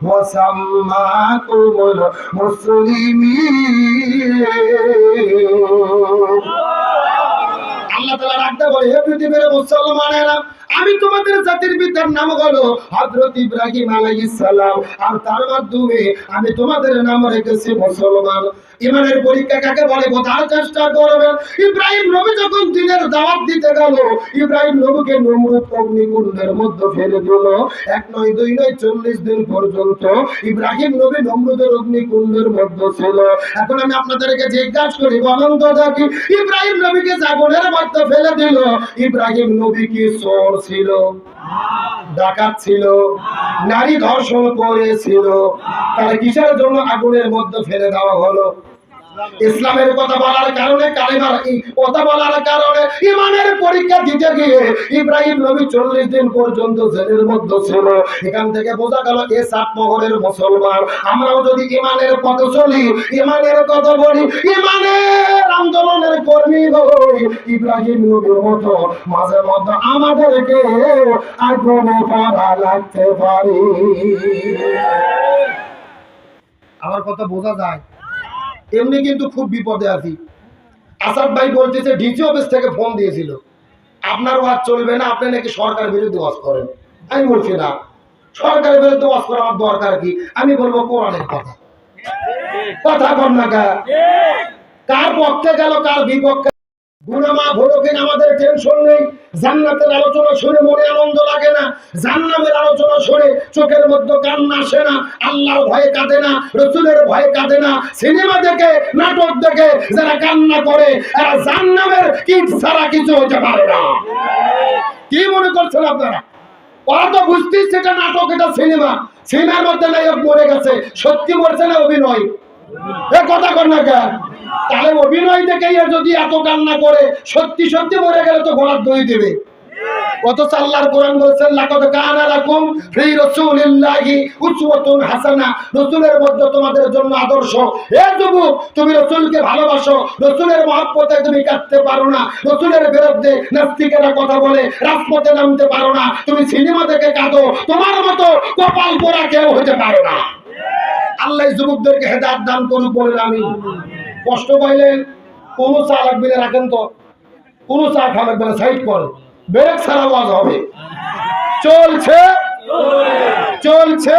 ওয়া সাম্মাকুমুল মুসলিমিন। আল্লাহ তাআলা ডাকতে বলে হে পৃথিবীর মুসলমানেরা, আমি তোমাদের জাতির পিতার নাম হলো হযরত ইব্রাহিম আলাইহিস সালাম, আর তার মাধ্যমে আমি তোমাদের নাম রেখেছি মুসলমান। ইমানের পরীক্ষা কাকে বলে বোঝার চেষ্টা করবেন। ইব্রাহিম নবী যখন দ্বীনের দাওয়াত দিতে গেল, ইব্রাহিম নবীকে নমরুদ অগ্নিকুণ্ডের মধ্যে ফেলে দিল। 1 নয় 2 নয় 40 দিন পর্যন্ত ইব্রাহিম নবী নমরুদের অগ্নিকুণ্ডের মধ্যে ছিল। এখন আমি আপনাদেরকে জিজ্ঞাসা করি, বলুন তো দেখি ইব্রাহিম নবীকে আগুনের মধ্যে ফেলে দিল, ইব্রাহিম নবী কি চোর ছিল? ডাকাত ছিল? নারী ধর্ষণ করেছিল? তাহলে কিসের জন্য আগুনের মধ্যে ফেলে দেওয়া হলো? ইসলামের কথা বলার কারণে, কালিমার কথা বলার কারণে, ইমানের পরীক্ষা দিতে গিয়ে ইব্রাহিম নবী 40 দিন পর্যন্ত জেলের মধ্যে ছিল। এখান থেকে বোঝা গেল এ চাঁদমোহরের মুসলমান আমরাও যদি ইমানের পথে চলি, ইমানের কথা বলি, ইমানের আন্দোলনের কর্মী হই, ইব্রাহিম নবীর মতো মাঝে মধ্যে আমাদেরকে আগুনে পড়া লাগতে পারে। আমার কথা বোঝা যায়? এমনি কিন্তু খুব বিপদে আছি। আসাদ ভাই বলতেছে ডিসি অফিস থেকে ফোন দিয়েছিল, আপনার ওয়াজ চলবে না, আপনি নাকি সরকারের বিরুদ্ধে ওয়াজ করেন। আমি বলছি না, সরকারের বিরুদ্ধে ওয়াজ করা আমার দরকার কি? আমি বলবো কোরআনের কথা। কথা কর না, কার পক্ষে গেল কার বিপক্ষে গুনাহ মাফ হলো কিনা আমাদের টেনশন নেই। জান্নাতের আলোচনা শুনে মনে আনন্দ লাগে না, জাহান্নামের আলোচনা শুনে চোখের মধ্যে কান্না আসে না, আল্লাহর ভয়ে কাঁদে না, রাসূলের ভয়ে কাঁদে না। সিনেমা দেখে, নাটক দেখে যারা কান্না করে এরা জাহান্নামের কিট ছাড়া কিছু হতে পারে না। কি মনে করছেন আপনারা? ওরা তো বুঝতেই সেটা নাটক, এটা সিনেমা। সিনেমার মধ্যে নায়ক মরে গেছে, সত্যি মরছে না অভিনয়? এ কথা কর না কেন? তাহলে অভিনয় দেখে যদি এত কান্না করে, সত্যি সত্যি মরে গেলে তো গলার দই দেবে। অথচ আল্লাহর কোরআন বলছেন লাকাদ কানা লাকুম ফি রাসূলিল্লাহি উসওয়াতুন হাসানা, রাসূলের মধ্যে তোমাদের জন্য আদর্শ। হে যুবক, তুমি রাসূলকে ভালোবাসো, রাসূলের মহব্বতে তুমি কাঁদতে পারো না, রাসূলের বিরুদ্ধে নাস্তিকেরা কথা বলে রাজপথে নামতে পারো না, তুমি সিনেমা দেখে কাঁদো, তোমার মতো কপাল পোড়া কেউ হতে পারে না। আল্লাহ যুবকদেরকে হেদায়েত দান করুক, বলেন আমিন। কষ্ট পাইলেন? কোনো চা লাগবে না, রাখেন তো, কোনো চা খাওয়া লাগবে না, সাইড করো, ব্রেক ছাড়া আওয়াজ হবে। চলছে চলছে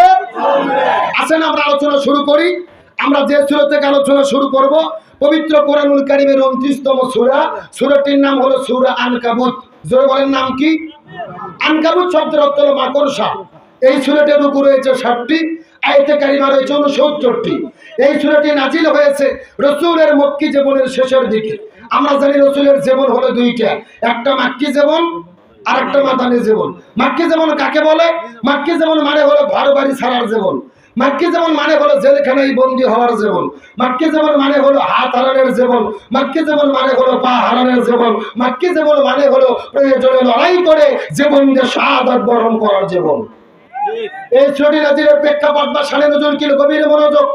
আসেন আমরা আলোচনা শুরু করি। আমরা যে সূরা থেকে আলোচনা শুরু করব, পবিত্র কোরআনুল কারীমের 29তম সূরা, সূরাটির নাম হলো সূরা আনকাবুত। জোরে বলেন, নাম কি? আনকাবুত শব্দের অর্থ হলো মাকড়সা। এই সূরাটির রুকু রয়েছে 60টি, আয়াতে কারিমা রয়েছে 69টি। এই সূরাটি নাজিল হয়েছে রাসূলের মক্কি জীবনের শেষের দিকে। আমরা জানি রাসূলের জীবন হলো দুইটা, একটা মাক্কি জীবন আর একটা মাদানী জীবন। মাক্কি জীবন কাকে বলে? মাক্কি জীবন মানে হলো ঘর বাড়ি ছাড়ার জীবন। মাক্কি জীবন মানে হলো জেলখানায় বন্দী হওয়ার জীবন। মাক্কি জীবন মানে হলো হাত হারানোর জীবন। মাক্কি জীবন মানে হলো পা হারানোর জীবন। মাক্কি জীবন মানে হলো প্রয়োজনে লড়াই করে জীবন দিয়ে শাহাদাত বরণ করার জীবন। এই ছোটি নাজিরের প্রেক্ষাপট বা শানে নজর কি গভীর মনোযোগ।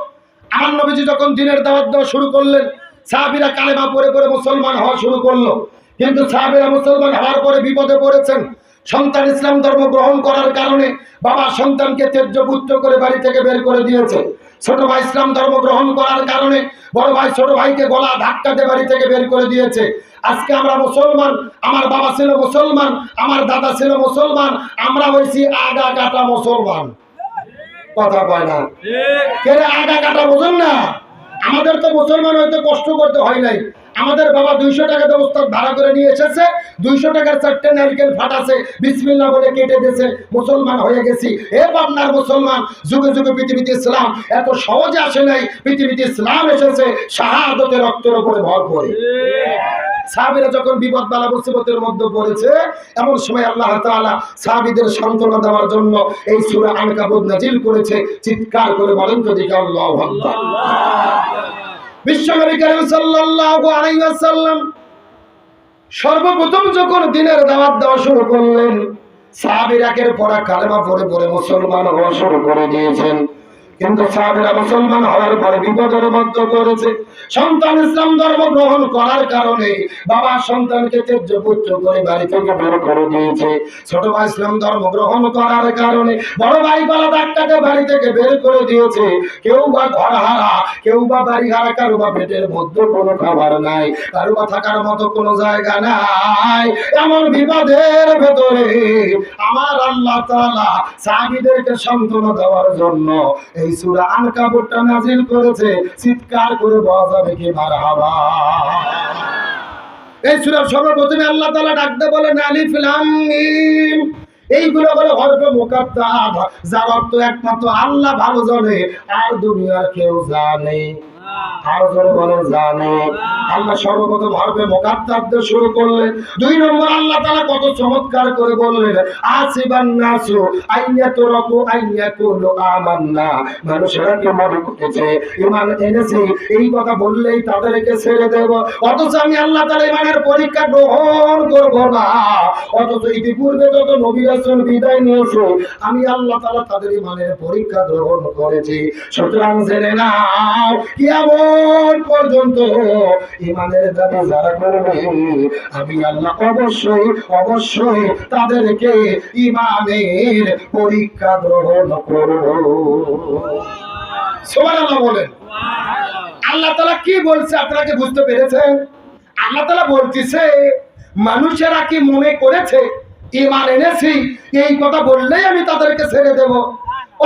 আমার নবীজি যখন দিনের দাওয়াত দেওয়া শুরু করলেন, সাহাবীরা কালেমা পড়ে পড়ে মুসলমান হওয়া শুরু করলো। কিন্তু সাহাবীরা মুসলমান হওয়ার পরে বিপদে পড়েছেন। সন্তান ইসলাম ধর্ম গ্রহণ করার কারণে বাবা সন্তানকে ত্যায্য পুত্র করে বাড়ি থেকে বের করে দিয়েছে। ছোট ভাই ইসলাম ধর্ম গ্রহণ করার কারণে বড় ভাই ছোট ভাইকে গলা ধাক্কাতে বাড়ি থেকে বের করে দিয়েছে। আজকে আমরা মুসলমান, আমার বাবা ছিল মুসলমান, আমার দাদা ছিল মুসলমান, আমরা হয়েছি আগা কাটা মুসলমান। কথা কয় না কে? আগা কাটা বোঝেন না? আমাদের তো মুসলমান হয়তো কষ্ট করতে হয় নাই। আমাদের বাবা 200 টাকা ওস্তাদ ভাড়া করে নিয়ে এসেছে, 200 টাকার 4টে নারকেল ফাটাছে, বিসমিল্লাহ বলে কেটে দিয়েছে, মুসলমান হয়ে গেছি। হে পাবনার মুসলমান, যুগে যুগে পৃথিবীতে ইসলাম এত সহজে আসে নাই। পৃথিবীতে ইসলাম এসেছে শাহাদাতের রক্তের উপরে ভর করে। সাহাবীরা যখন বিপদ বালা মুসিবতের মধ্যে পড়েছে, এমন সময় আল্লাহ তাআলা সাহাবীদের সান্ত্বনা দেওয়ার জন্য এই সূরা আনকাবুত নাজিল করেছে। চিৎকার করে বলেন তো দেখি আল্লাহু আকবার। বিশ্বনবী করিম সাল্লাল্লাহু আলাইহি ওয়াসাল্লাম সর্বপ্রথম যখন দিনের দাওয়াত দেওয়া শুরু করলেন, সাহাবীরা একের পর এক কালেমা পড়ে পড়ে মুসলমান হওয়া শুরু করে দিয়েছেন। কিন্তু সাহাবীরা মুসলমান হওয়ার পরে বিপদের মধ্যে পড়েছে। সন্তান ইসলাম ধর্ম গ্রহণ করার কারণে বাবা সন্তানকে ত্যায্য পুত্র করে বাড়ি থেকে বের করে দিয়েছে। ছোট ভাই ইসলাম ধর্ম গ্রহণ করার কারণে বড় ভাই গলা ধাক্কাতে বাড়ি থেকে বের করে দিয়েছে। কেউ বা ঘর হারা, কেউ বা বাড়ি হারা, কারো বা পেটের মধ্যে কোনো খাবার নাই, কারো বা থাকার মতো কোনো জায়গা নাই। এমন বিপদের ভেতরে আমার আল্লাহ তাআলা সাহাবীদেরকে সান্ত্বনা দেওয়ার জন্য এই সূরা আনকাবুতটা নাজিল করেছে। চিৎকার করে বলা যাবে কি মারহাবা। এই সূরার সর্বপ্রথমে আল্লাহ তাআলা ডাকতে বলেন আলিফ লাম মিম। এইগুলো হলো হরফে মুকাত্তাব, যার অর্থ একমাত্র আল্লাহ ভালো জানে আর দুনিয়ার কেউ জানে। আর জোরে বলেন জানে। আল্লাহ সর্বপ্রথম হরফে মুকাত্তাব দিয়ে শুরু করলেন। 2 নম্বর আল্লাহ তাআলা কত চমৎকার করে বললেন আসিবান নাসু আইয়াতুরাকু আইয়াকুলু আমান্না। মানুষেরা কি মনে করতেছে ঈমান এনেছে, এই কথা বললেই তাদেরকে ছেড়ে দেব, অথচ আমি আল্লাহ তাআলা ঈমানের পরীক্ষা গ্রহণ করব না। অথচ ইতিপূর্বে যত নবী রাসূল বিদায় নিয়েছে, আমি আল্লাহ তাআলা তাদের ঈমানের পরীক্ষা গ্রহণ করেছি। সুতরাং জেনে নাও কিয়ামত পর্যন্ত ঈমানের দাবি যারা করবে, আমি আল্লাহ অবশ্যই অবশ্যই তাদেরকে ঈমানের পরীক্ষা গ্রহণ করব। সুবহানাল্লাহ বলেন। আল্লাহ তাআলা কি বলছে আপনারা কি বুঝতে পেরেছেন? আল্লাহ তাআলা বলতেছে মানুষেরা কি মনে করেছে ঈমান এনেছি, এই কথা বললেই আমি তাদেরকে ছেড়ে দেব,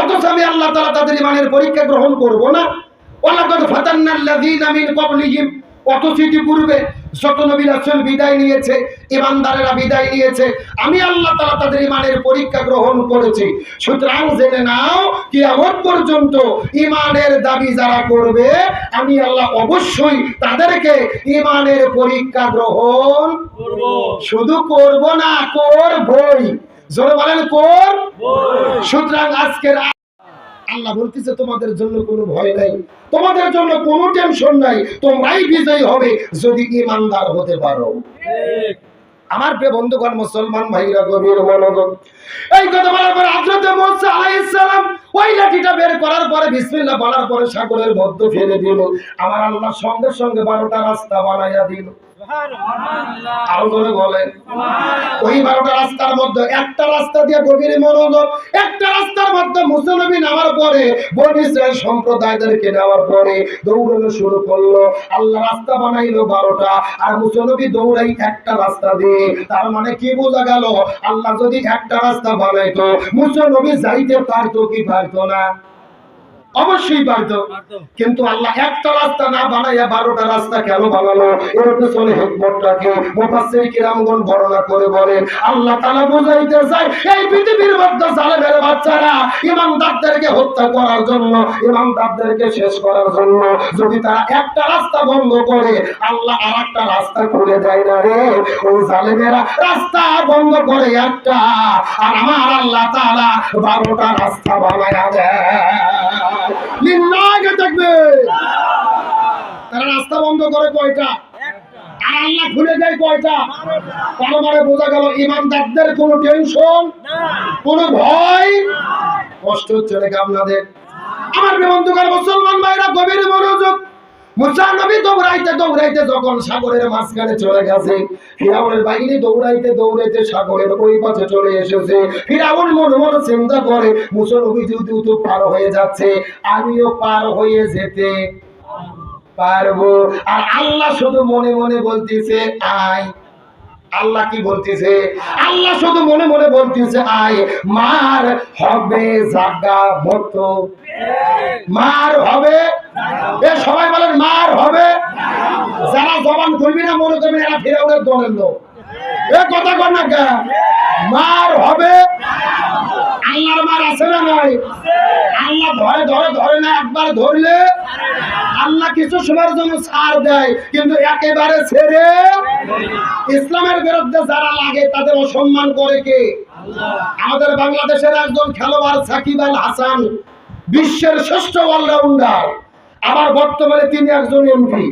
অথচ আমি আল্লাহ তাআলা তাদের ঈমানের পরীক্ষা গ্রহণ করব না। ওয়ালাকাদ ফাতান্নাল্লাযীনা মিন ক্বাবলিহিম, অথচ ইতিপূর্বে যত নবী রাসূল বিদায় নিয়েছে, ইমানদারেরা বিদায় নিয়েছে, আমি আল্লাহ তাআলা তাদের ইমানের পরীক্ষা গ্রহণ করেছি। সুতরাং জেনে নাও, কিয়ামত পর্যন্ত ইমানের দাবি যারা করবে, আমি আল্লাহ অবশ্যই তাদেরকে ইমানের পরীক্ষা গ্রহণ করব শুধু করব না, করবই। জোরে বলেন করব। সুতরাং আজকের আল্লাহ বলতেছে তোমাদের জন্য কোনো ভয় নাই, তোমাদের জন্য কোনো টেনশন নাই, তোমরাই বিজয়ী হবে যদি ইমানদার হতে পারো। ঠিক আমার প্রিয় বন্ধুগণ, মুসলমান ভাইরা, গভীর মনোযোগ। এই কথা বলার পরে হযরত মুসা আলাইহিস সালাম ওই লাঠিটা বের করার পরে বিসমিল্লাহ বলার পরে সাগরের মধ্যে ফেলে দিল। আমার আল্লাহ সঙ্গে সঙ্গে 12টা রাস্তা বানাইয়া দিল। সুবহানাল্লাহ আরো করে বলেন, ওই 12টা রাস্তার মধ্যে একটা রাস্তা দিয়ে, গভীর মনোযোগ, একটা রাস্তার মধ্যে মুসা নবী নামার পরে বনী ইসরাইল সম্প্রদায়দেরকে নেওয়ার পরে দৌড়ানো শুরু করলো। আল্লাহ রাস্তা বানাইলো 12টা, আর মুসা নবী দৌড়াই একটা রাস্তা দিয়ে। তার মানে কি বোঝা গেল, আল্লাহ যদি একটা রাস্তা বানাইতো, মুসা নবী যাইতে পারতো কি পারতো না? অবশ্যই পারতো। কিন্তু আল্লাহ একটা রাস্তা না বানাইয়া 12টা রাস্তা কেন বানালো? এর পেছনে হিকমতটা কি? মুফাসসির কিরামগণ বর্ণনা করে বলেন, আল্লাহ তাআলা বুঝাইতে চায় এই পৃথিবীর মধ্যে জালেমের বাচ্চারা ইমানদারদেরকে হত্যা করার জন্য, ইমানদারদেরকে শেষ করার জন্য যদি তারা একটা রাস্তা বন্ধ করে, আল্লাহ আরেকটা রাস্তা খুলে দেয় না রে। ওই জালেমেরা রাস্তা বন্ধ করে একটা, আর আমার আল্লাহ তাআলা 12টা রাস্তা বানায়া দেয়। লিল্লাহি তাকবীর। তারা রাস্তা বন্ধ করে কয়টা? আর আল্লাহ খুলে দেয় কয়টা? তার মানে বোঝা গেল ইমানদারদের কোনো টেনশন, কোনো ভয়, কষ্ট হচ্ছে নাকি আপনাদের? আমার বন্ধুগণ, মুসলমান ভাইরা, গভীর মনোযোগ। মুসা নবী দৌড়াইতে দৌড়াইতে যখন সাগরের মাঝখানে চলে গেছে, ফিরাউনের বাহিনী দৌড়াইতে দৌড়াইতে সাগরের ওই পাশে চলে এসেছে। ফিরাউন মনে মনে চিন্তা করে, মুসা নবী যদি তো পার হয়ে যাচ্ছে, আমিও পার হয়ে যেতে পারবো। আর আল্লাহ শুধু মনে মনে বলতেছে আয়। আল্লাহ কি বলতেছে? আল্লাহ শুধু মনে মনে বলতেছে আয়। মার হবে জাগা মতো, মার হবে। এ সবাই বলেন মার হবে। যারা জবান খুলবি না মনে করবেন এরা ফিরাউনের দলের লোক। এ কথা কর না কে? মার হবে। আল্লাহর মার আছে না নাই? আল্লাহ ধরে ধরে ধরে না, একবার ধরলে আল্লাহ কিছু সময়ের জন্য ছাড় দেয়, কিন্তু একেবারে ছেড়ে। ইসলামের বিরুদ্ধে যারা লাগে তাদের অসম্মান করে কে? আমাদের বাংলাদেশের একজন খেলোয়াড় সাকিব আল হাসান, বিশ্বের শ্রেষ্ঠ অলরাউন্ডার, আবার বর্তমানে তিনি একজন এমপি।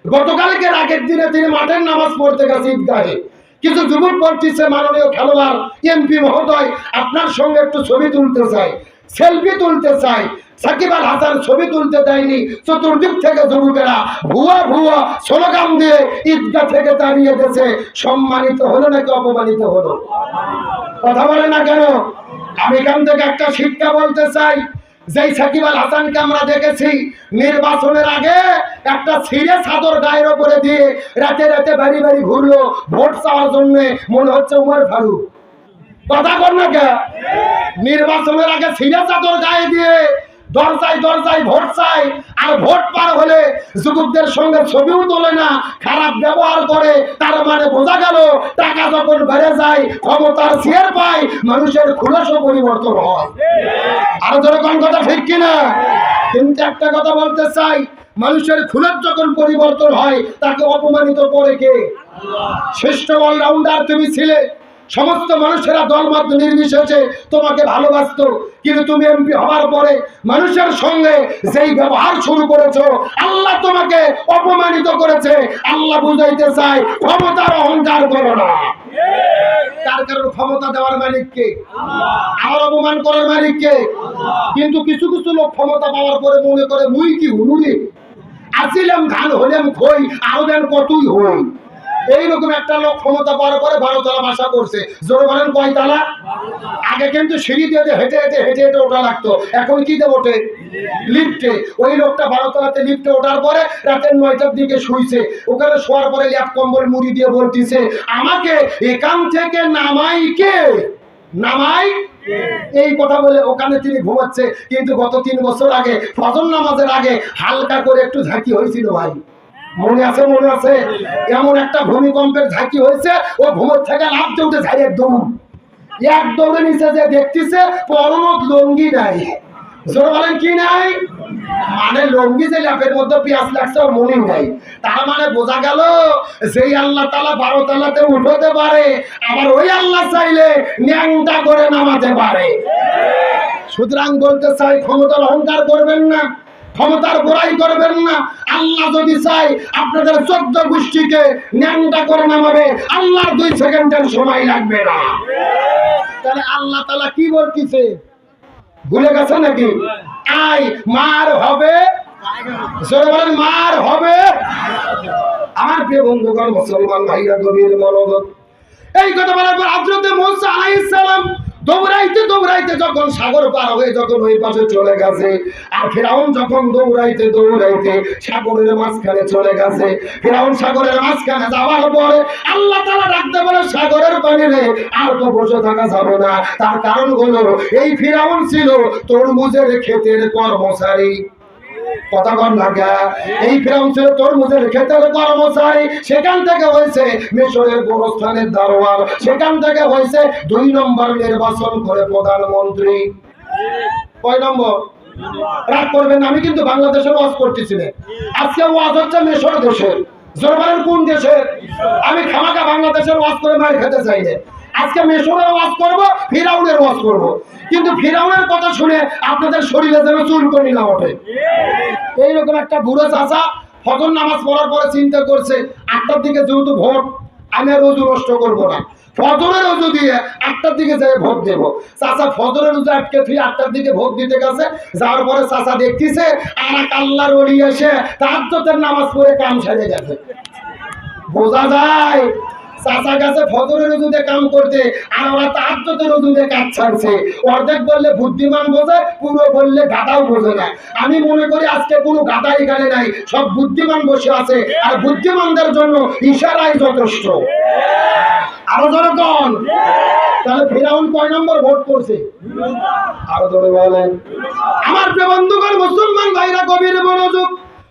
গতকালকে আগের দিনে তিনি মাঠের নামাজ পড়তে গেছে ঈদগাহে। কিছু যুবক বলতেছে, মাননীয় খেলোয়াড় এমপি মহোদয়, আপনার সঙ্গে একটু ছবি তুলতে চাই, সেলফি তুলতে চাই। সাকিব আল হাসান ছবি তুলতে দেয়নি। চতুর্দিক থেকে যুবকেরা ভুয়া ভুয়া স্লোগান দিয়ে ঈদগাহ থেকে তাড়িয়ে দিয়েছে। সম্মানিত হলো নাকি অপমানিত হলো? কথা বলে না কেন? আমি এখান থেকে একটা শিক্ষা বলতে চাই। যেই সাকিব আল হাসানকে আমরা দেখেছি নির্বাচনের আগে একটা ছিঁড়ে চাদর গায়ের উপরে দিয়ে রাতে রাতে বাড়ি বাড়ি ঘুরলো ভোট চাওয়ার জন্য, মনে হচ্ছে উমর ফারুক। কথা বল না কে? নির্বাচনের আগে ছিঁড়ে চাদর গায়ে দিয়ে দরজায় দরজায় ভোট চাই, আর ভোট পার হলে যুবকদের সঙ্গে ছবিও তোলে না, খারাপ ব্যবহার করে। তার মানে বোঝা গেল টাকা যখন বেড়ে যায়, ক্ষমতার চেয়ার পায়, মানুষের খুলসও পরিবর্তন হয়। আরো যেরকম কথা ঠিক কিনা? কিন্তু একটা কথা বলতে চাই, মানুষের খুলের যখন পরিবর্তন হয় তাকে অপমানিত করে কে? শ্রেষ্ঠ অলরাউন্ডার তুমি ছিলে, সমস্ত মানুষেরা দলমত নির্বিশেষে তোমাকে ভালোবাসতো, কিন্তু তুমি এমপি হওয়ার পরে মানুষের সঙ্গে যেই ব্যবহার শুরু করেছো, আল্লাহ তোমাকে অপমানিত করেছে। আল্লাহ বুঝাইতে চায় ক্ষমতার অহংকার করো না। তার কারণ ক্ষমতা দেওয়ার মালিক কে? আর অপমান করার মালিক কে? কিন্তু কিছু কিছু লোক ক্ষমতা পাওয়ার পরে মনে করে মুই কি হুনুরি, আসিলাম ধান হলাম খই, আরো দেন কতই হই। এইরকম একটা লোক ক্ষমতা পাওয়ার পরে 12 তলা বাসা করছে। জোরে বলেন কয় তালা? আগে কিন্তু সিঁড়ি দিয়ে হেঁটে হেঁটে হেঁটে হেঁটে ওঠা লাগতো, এখন কি দিয়ে ওঠে? লিফটে। ওই লোকটা 12 তলাতে লিফটে ওঠার পরে রাতের 9টার দিকে শুইছে। ওখানে শোয়ার পরে ল্যাপ কম্বল মুড়ি দিয়ে বলতেছে, আমাকে এখান থেকে নামাই কে? নামাই। এই কথা বলে ওখানে তিনি ঘুমাচ্ছে। কিন্তু গত 3 বছর আগে ফজর নামাজের আগে হালকা করে একটু ঝাঁকি হয়েছিল ভাই। মনে আছে মনে আছে? এমন একটা ভূমিকম্পের ঝাঁকি হয়েছে, ও ভূমর থেকে লাফতে উঠে ঝাড়িয়ে দৌড়, এক দৌড়ে নিচে যে দেখতেছে পরমত লঙ্গি নাই। জোর বলেন কি নাই? মানে লঙ্গি যে ল্যাপের মধ্যে পেঁয়াজ লাগছে ওর মনে নাই। তার মানে বোঝা গেল যেই আল্লাহ তাআলা 12 তলাতে উঠতে পারে, আবার ওই আল্লাহ চাইলে ন্যাংটা করে নামাতে পারে। সুতরাং বলতে চাই, ক্ষমতার অহংকার করবেন না, ক্ষমতার বড়াই করবেন না। আল্লাহ যদি চাই আপনাদের 14 গোষ্ঠীকে ন্যাংটা করে নামাবে, আল্লাহর 2 সেকেন্ডের সময় লাগবে না। তাহলে আল্লাহ তাআলা কি বলতিছে, ভুলে গেছে নাকি? আই মার হবে, জোরে বলেন মার হবে। আমার প্রিয় বন্ধুগণ, মুসলমান ভাইরা, গভীর মনোযোগ। এই কথা বলার পর হযরত মুসা আলাইহিস সালাম দৌড়াইতে দৌড়াইতে যখন সাগর পার হয়ে যখন ওই পাশে চলে গেছে, আর ফিরাউন যখন দৌড়াইতে দৌড়াইতে সাগরের মাঝখানে চলে গেছে, ফিরাউন সাগরের মাঝখানে যাওয়ার পরে আল্লাহ তাআলা ডাকতে বলে, সাগরের পানি রে, আর তো বসে থাকা যাবে না। তার কারণ হলো এই ফিরাউন ছিল তরমুজের ক্ষেতের কর্মচারী। কথা কন লাগা, এই ফিরাউন ছিল তরমুজের ক্ষেতের কর্মচারী। সেখান থেকে হয়েছে মিশরের গোরস্থানের দারোয়ান, সেখান থেকে হয়েছে 2 নম্বর নির্বাচন করে প্রধানমন্ত্রী। কয় নম্বর? রাগ করবেন, আমি কিন্তু বাংলাদেশের ওয়াজ করতেছি না, আজকে ওয়াজ হচ্ছে মিশর দেশের। জোর বলেন কোন দেশের? আমি খামাকা বাংলাদেশের ওয়াজ করে মার খেতে চাই না। আজকে মিশরের ওয়াজ করব, ফিরাউনের ওয়াজ করব, কিন্তু ফিরাউনের কথা শুনে আপনাদের শরীরে যেন চুলকানি না ওঠে। এইরকম একটা বুড়ো চাচা ফজর নামাজ পড়ার পরে চিন্তা করছে, 8টার দিকে যেহেতু ভোট, আমি আর ওযু নষ্ট করবো না, ফজরের ওযু দিয়ে 8টার দিকে যাই ভোট দেবো। চাচা ফজরের ওযু আটকে তুই 8টার দিকে ভোট দিতে গেছে। যাওয়ার পরে চাচা দেখতেছে আর এক আল্লাহর ওলি এসে তাহাজ্জুদের নামাজ পড়ে কাম সেরে গেছে। বোঝা যায় চাচা গেছে ফজরের ওযু দিয়ে কাম করতে, আর ওরা তাহাজ্জুদের ওযু দিয়ে কাজ ছাড়ছে। অর্ধেক বললে বুদ্ধিমান বোঝে, পুরো বললে গাধাও বোঝে না। আমি মনে করি আজকে কোনো গাধা এখানে নাই, সব বুদ্ধিমান বসে আছে, আর বুদ্ধিমানদের জন্য ইশারাই যথেষ্ট। আরো জোরে কোন? তাহলে ফিরাউন কয় নম্বর ভোট করছে? আরো জোরে বলেন। আমার প্রিয় বন্ধুগণ, মুসলমান ভাইরা, গভীর মনোযোগ।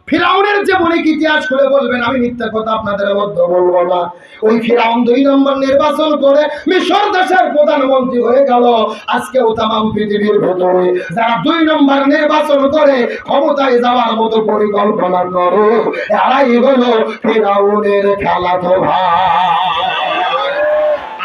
ফিরাউনের যে অনেক ইতিহাস খুলে বলবেন, আমি মিথ্যা কথা আপনাদের মধ্যে বলবো না। ওই ফিরাউন 2 নম্বর নির্বাচন করে মিশর দেশের প্রধানমন্ত্রী হয়ে গেল। আজকেও তামাম পৃথিবীর ভেতরে যারা 2 নম্বর নির্বাচন করে ক্ষমতায় যাওয়ার মতো পরিকল্পনা করে, এরাই হলো ফিরাউনের খেলাতো ভাই।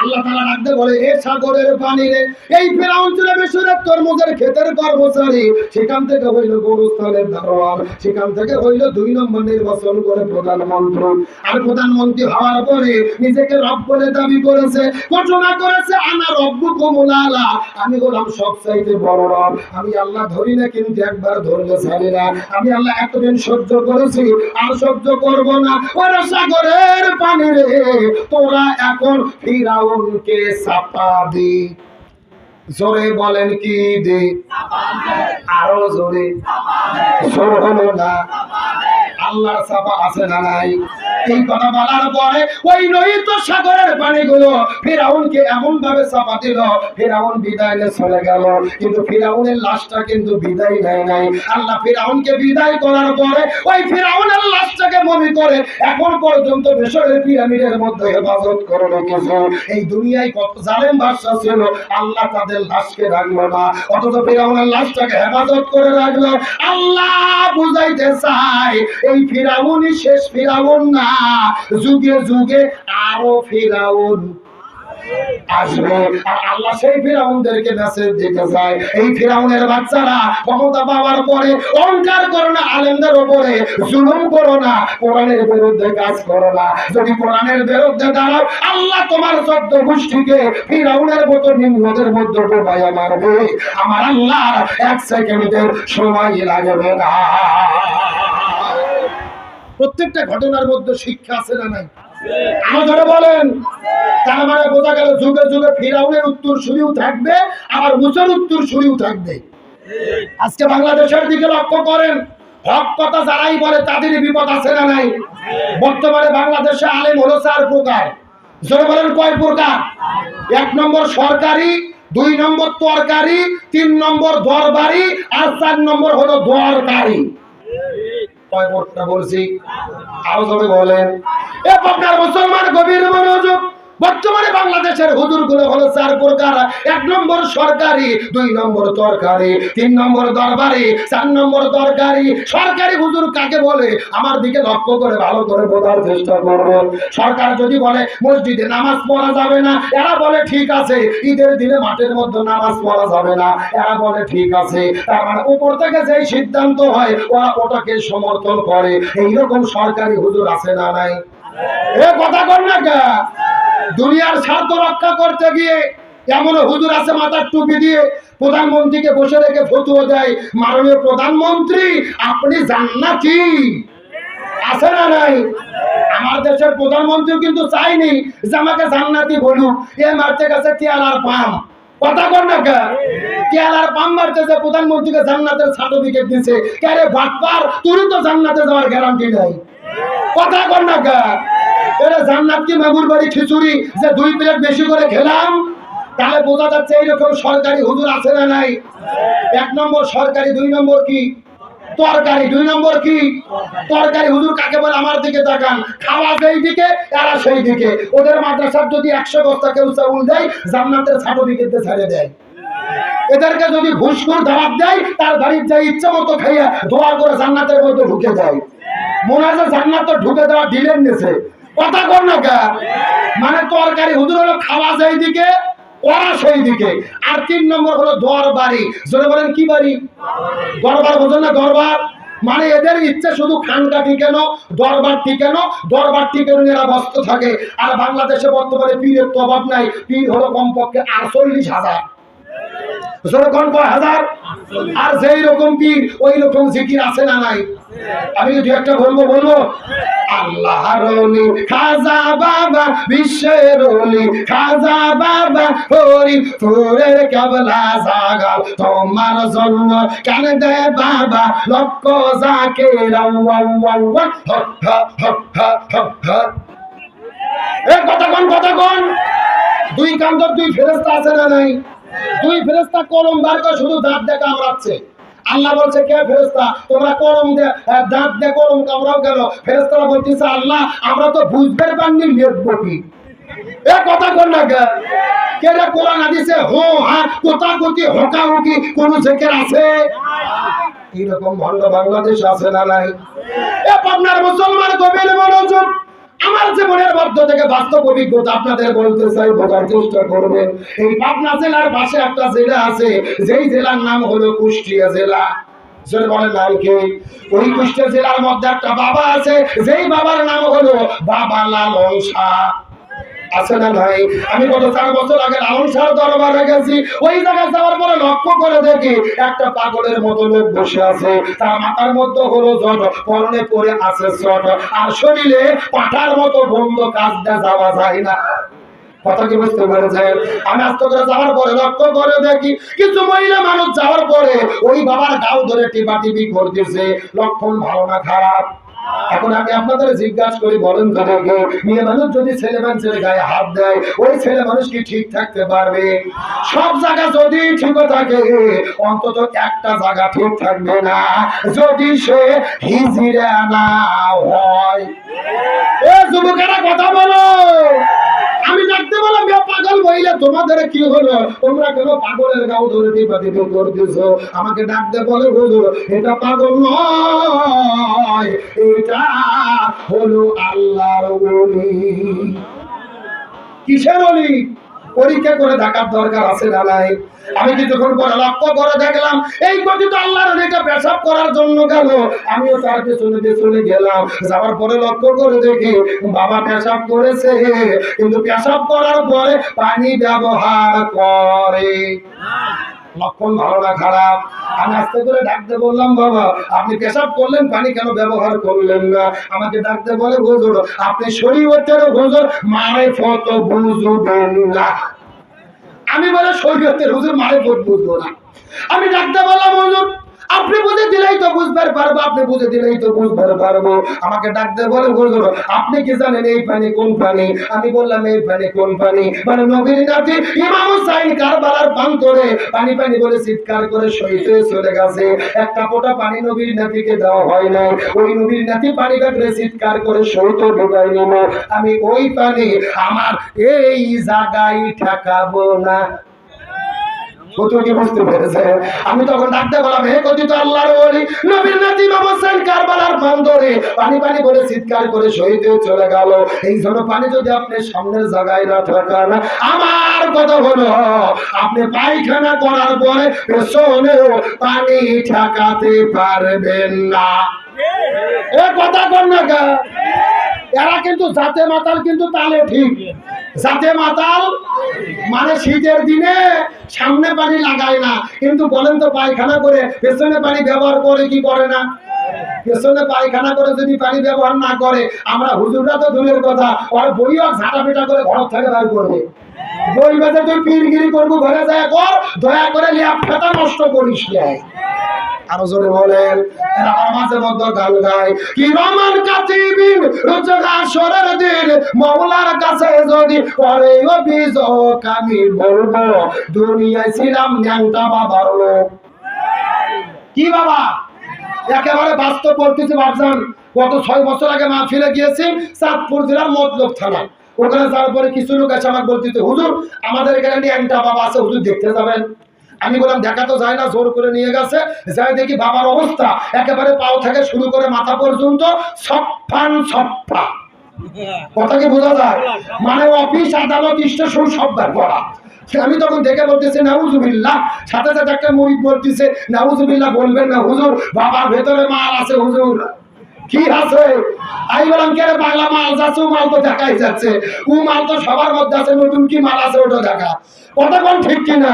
আল্লাহ তাআলা ডাকতে বলে, এ সাগরের পানি রে, এই ফিরাউন ছিল মিশরের তরমুজের ক্ষেতের কর্মচারী, সেখান থেকে হইল গোরস্থানের দারোয়ান, সেখান থেকে হইল 2 নম্বর নির্বাচন করে প্রধানমন্ত্রী। আর প্রধানমন্ত্রী হওয়ার পরে নিজেকে রব বলে দাবি করেছে, ঘোষণা করেছে, আনা রব্বুকুমুল আলা, আমি হলাম সবচাইতে বড় রব। আমি আল্লাহ ধরি না, কিন্তু একবার ধরলে ছাড়ি না। আমি আল্লাহ এতদিন সহ্য করেছি, আর সহ্য করব না। ওরে সাগরের পানি রে, তোরা এখন ফিরাউনকে চাপা দি। জোরে বলেন কি দি? আরো জোরে। জোর হলো না? আল্লাহর চাপা আছে না নাই? এই কথা বলার পরে ওই লোহিত সাগরের পানিগুলো ফিরাউনকে এমন ভাবে চাপা দিল, ফিরাউন বিদায় নিয়ে চলে গেল। কিন্তু ফিরাউনের লাশটা কিন্তু বিদায় নেয় নাই। আল্লাহ ফিরাউনকে বিদায় করার পরে ওই ফিরাউনের লাশটাকে মমি করে এখন পর্যন্ত মিশরের পিরামিডের মধ্যে হেফাজত করে রেখেছে। এই দুনিয়ায় কত জালেম বাদশা ছিল, আল্লাহ তাদের লাশকে রাখলো না, অথচ ফিরাউনের লাশটাকে হেফাজত করে রাখলো। আল্লাহ বুঝাইতে চায়, এই ফিরাউনই শেষ ফিরাউন না, যুগে যুগে আরো ফিরাউন আসবে। আর আল্লাহ সেই ফিরাউনদেরকে মেসেজ দিতে চায়, এই ফিরাউনের বাচ্চারা ক্ষমতা পাওয়ার পরে অহংকার করো না, আলেমদের উপরে জুলুম করো না, কোরআনের বিরুদ্ধে কাজ করো না। যদি কোরআনের বিরুদ্ধে দাঁড়াও, আল্লাহ তোমার 14 গোষ্ঠীকে ফিরাউনের মতো নিম্নদের মধ্যে ডুবাইয়া মারবে। আমার আল্লাহ 1 সেকেন্ডের সময় লাগবে না। প্রত্যেকটা ঘটনার মধ্যে শিক্ষা আছে না নাই? আমাদের বলেন। তার মানে বোঝা গেল যুগে যুগে ফিরাউনের উত্তরসূরিও থাকবে, আবার মুসার উত্তরসূরিও থাকবে। আজকে বাংলাদেশের দিকে লক্ষ্য করেন, হক কথা যারাই বলে তাদেরই বিপদ আছে না নাই? বর্তমানে বাংলাদেশে আলেম হলো 4 প্রকার। জোরে বলেন কয় প্রকার? 1 নম্বর সরকারি, 2 নম্বর তরকারি, 3 নম্বর দরবারি, আর 4 নম্বর হলো দরকারি। কয় পড়তে বলছি? আরো জোরে বলেন। এ পাবনার মুসলমান গভীর মনোযোগ। বর্তমানে বাংলাদেশের হুজুরগুলো হলো 4 প্রকার। 1 নম্বর সরকারি, 2 নম্বর তরকারি, 3 নম্বর দরবারি, 4 নম্বর দরকারি। সরকারি হুজুর কাকে বলে আমার দিকে লক্ষ্য করে ভালো করে বোঝার চেষ্টা করবেন। সরকার যদি বলে মসজিদে নামাজ পড়া যাবে না, এরা বলে ঠিক আছে। ঈদের দিনে মাঠের মধ্যে নামাজ পড়া যাবে না, এরা বলে ঠিক আছে। তার মানে উপর থেকে যেই সিদ্ধান্ত হয় ওরা ওটাকে সমর্থন করে। এইরকম সরকারি হুজুর আছে না নাই? এ কথা কর না কে? দুনিয়ার স্বার্থ রক্ষা করতে গিয়ে এমন হুজুর আছে মাথার টুপি দিয়ে প্রধানমন্ত্রীকে বসে রেখে ফতোয়া দেয়, মাননীয় প্রধানমন্ত্রী আপনি জান্নাতি। আছে না নাই? আমার দেশের প্রধানমন্ত্রী কিন্তু চাইনি যে আমাকে জান্নাতি বলুক। এ মারতে গেছে টিয়ালার পাম। কথা কর না কে? টিয়ালার পাম মারতেছে, প্রধানমন্ত্রীকে জান্নাতের সার্টিফিকেট দিছে। কে রে বাটপার, তুই তো জান্নাতে যাওয়ার গ্যারান্টি নাই। কথা কর না কে? এটা জান্নাত কি মাগুর বাড়ি খিচুড়ি যে 2 প্লেট বেশি করে খেলাম? তাহলে বোঝা যাচ্ছে এইরকম সরকারি হুজুর আছে না নাই? 1 নম্বর সরকারি, 2 নম্বর কি তরকারি, 2 নম্বর কি তরকারি। হুজুর কাকে বলে আমার দিকে তাকান। খাওয়া যেই দিকে এরা সেই দিকে। ওদের মাদ্রাসার যদি 100 বস্তা কেউ চাউল দেয় জান্নাতের সার্টিফিকেট দিয়ে ছেড়ে দেয়। এদেরকে যদি ঘুষখোর দাওয়াত দেয় তার বাড়ির যে ইচ্ছা মতো খাইয়া দোয়া করে জান্নাতের মধ্যে ঢুকে যায়। মনে হয় যে জান্নাত ঢুকে দেওয়া ডিলেন নিছে। কথা কর না কে? মানে তরকারি হুজুর হলো খাওয়া যেই দিকে ওরা সেই দিকে। আর 3 নম্বর হলো দরবারি। জোরে বলেন কি বাড়ি? দরবার বোঝেন না? দরবার মানে এদের ইচ্ছে শুধু খানকা ঠিকানো, দরবার ঠিকানো, দরবার ঠিকানো এরা ব্যস্ত থাকে। আর বাংলাদেশে বর্তমানে পীরের তো অভাব নাই। পীর হলো কমপক্ষে 48,000। কোন কয় হাজার? আর যেই রকম পীর ওই রকম জিকির আছে না নাই? আমি যদি একটা বলবো আল্লাহর ওলি খাজা বাবা, বিশ্বের ওলি খাজা বাবা, ফরিদপুরের কেবলা জাগাল তোমার জন্য কেন দে বাবা, লক্ষ জাকির এ কথা কোন 2 কান্দর 2 ফেরেশতা আছে না নাই? 2 ফেরেশতা কলম বার করে শুধু দাঁত দিয়ে কামড়াচ্ছে। আল্লাহ বলছে কে ফেরেশতা তোমরা কলম দিয়ে দাঁত দিয়ে কলম কামড়াও কেন? ফেরেশতারা বলতেছে আল্লাহ আমরা তো বুঝতে পারিনি লিখবো কি। এ কথা কর না কে? কেরা কোরআন হাদিসে হো হ্যাঁ কোতাকুতি হকাহুকি কোন জিকির আছে? এরকম ভণ্ড বাংলাদেশ আছে না নাই? এ পাবনার মুসলমান গভীর মনোযোগ। আমার জীবনের মধ্য থেকে বাস্তব অভিজ্ঞতা আপনাদের বলতে চাই, বোঝার চেষ্টা করবেন। এই পাবনা জেলার পাশে একটা জেলা আছে, যেই জেলার নাম হলো কুষ্টিয়া জেলা। জোরে বলেন নাম কি? ওই কুষ্টিয়া জেলার মধ্যে একটা বাবা আছে, যেই বাবার নাম হলো বাবা লালন শাহ। আছে না নাই? আমি গত 4 বছর আগে লালন শাহর দরবারে গেছি। ওই জায়গায় যাওয়ার পরে লক্ষ্য করে দেখি একটা পাগলের মতো লোক বসে আছে। তার মাথার মধ্যে হলো জট, পরনে পরে আছে চট, আর শরীরে পাঠার মতো বন্ধ, কাজ দিয়ে যাওয়া যায় না। কথা কি বুঝতে পেরেছেন? আমি আস্তে করে যাওয়ার পরে লক্ষ্য করে দেখি কিছু মহিলা মানুষ যাওয়ার পরে ওই বাবার গাও ধরে টিপাটিপি করতেছে। লক্ষণ ভালো না খারাপ? এখন আমি আপনাদের জিজ্ঞাসা করি, বলেন তো দেখো, মেয়ে মানুষ যদি ছেলে মানুষের গায়ে হাত দেয় ওই ছেলে মানুষ কি ঠিক থাকতে পারবে? সব জায়গা যদি ঠিক থাকে অন্তত একটা জায়গা ঠিক থাকবে না, যদি সে হিজড়া না হয়। এ যুবকেরা কথা বলো। আমি ডাকতে বললাম পাগল মহিলা তোমাদের কি হলো? তোমরা কেন পাগলের গাও ধরে টিপাটিপি করতেছো? আমাকে ডাকতে বলে হুজুর এটা পাগল নয়, এটা হলো আল্লাহর ওলি। কিসের ওলি? পরীক্ষা করে দেখার দরকার আছে না নাই? আমি কিছুক্ষণ পরে লক্ষ্য করে দেখলাম এই কথিত আল্লাহর ওলিটা পেশাব করার জন্য গেল। আমিও তার পেছনে গেলাম। যাওয়ার পরে লক্ষ্য করে দেখি বাবা পেশাব করেছে, কিন্তু পেশাব করার পরে পানি ব্যবহার করে। লক্ষণ ভালো না খারাপ? আমি আস্তে করে ডাকতে বললাম বাবা আপনি পেশাব করলেন, পানি কেন ব্যবহার করলেন না? আমাকে ডাকতে বলে হুজুর আপনি শরীয়তের হুজুর মারিফত বুঝবেন না। আমি বলে শরীয়তের হুজুর মারিফত বুঝবো না। আমি ডাকতে বললাম হুজুর আপনি বুঝে দিলেই তো বুঝতে পারবো, আপনি বুঝে দিলেই তো বুঝতে পারবো। আমাকে ডাকতে বলে হুজুর আপনি কি জানেন এই পানি কোন পানি? আমি বললাম এই পানি কোন পানি? মানে নবীর নাতি ইমাম হুসাইন কারবালার প্রান্তরে পানি পানি বলে চিৎকার করে শহীদ হয়ে চলে গেছে। একটা ফোঁটা পানি নবীর নাতিকে দেওয়া হয় না। ওই নবীর নাতি পানি কাটলে চিৎকার করে শহীদ ঢুকাই নিল। আমি ওই পানি আমার এই জায়গায় ঠেকাবো না। কতকে বুঝতে পেরেছে? আমি তখন ডাকতে বললাম হে কথিত আল্লাহর ওলি নবীর নাতি ইমাম হোসেন কারবালার প্রান্তরে পানি পানি বলে চিৎকার করে শহীদ হয়ে চলে গেল। এই জন্য পানি যদি আপনি সামনের জায়গায় না ঠেকান, আমার কথা হলো আপনি পায়খানা করার পরে পেছনেও পানি ঠেকাতে পারবেন না। এ কথা কর না গা। এরা কিন্তু জাতে মাতাল, কিন্তু তালে ঠিক। জাতে মাতাল মানে শীতের দিনে সামনে পানি লাগায় না, কিন্তু বলেন তো পায়খানা করে পেছনে পানি ব্যবহার করে কি করে না? পেছনে পায়খানা করে যদি পানি ব্যবহার না করে, আমরা হুজুররা তো দূরের কথা, ওর বইও ঝাঁটা পিটা করে ঘর থেকে বার করবে। বই বেঁধে তুই পীরগিরি করবো ঘরে যায় কর, দয়া করে ল্যাপ খাতা নষ্ট করিস না। আরো জোরে বলেন। এরা মাঝে মধ্যে গান গায় কি রমান কাতিবিন রোজগা সরের দিন মাওলার কাছে যদি করে অভিযোগ আমি বলবো দুনিয়ায় ছিলাম ন্যাংটা বাবার লোক। কি বাবা একেবারে বাস্তব বলতেছি ভাবছেন। গত 6 বছর আগে মাহফিলে গিয়েছি চাঁদপুর জেলার মতলব থানা। ওখানে যাওয়ার পরে কিছু লোক এসে আমাকে বলতেছে হুজুর আমাদের এখানে ন্যাংটা বাবা আছে, হুজুর দেখতে যাবেন? আমি বললাম দেখা তো যায় না, জোর করে নিয়ে গেছে। যাই দেখি বাবার অবস্থা একেবারে পাও থেকে শুরু করে মাথা পর্যন্ত সপ্পান সপ্পা। কথা কি বোঝা যায়? মানে অফিস আদালত স্টেশন সব করা। আমি তখন দেখে বলতেছি নাউজুবিল্লাহ, সাথে সাথে একটা মুরিদ বলতেছে নাউজুবিল্লাহ বলবেন না হুজুর, বাবার ভেতরে মাল আছে হুজুর। কি আছে? আমি বললাম কে বাংলা মাল যাচ্ছে, ও মাল তো দেখাই যাচ্ছে, ও মাল তো সবার মধ্যে আছে, নতুন কি মাল আছে ওটা দেখা। কতক্ষণ ঠিক কিনা?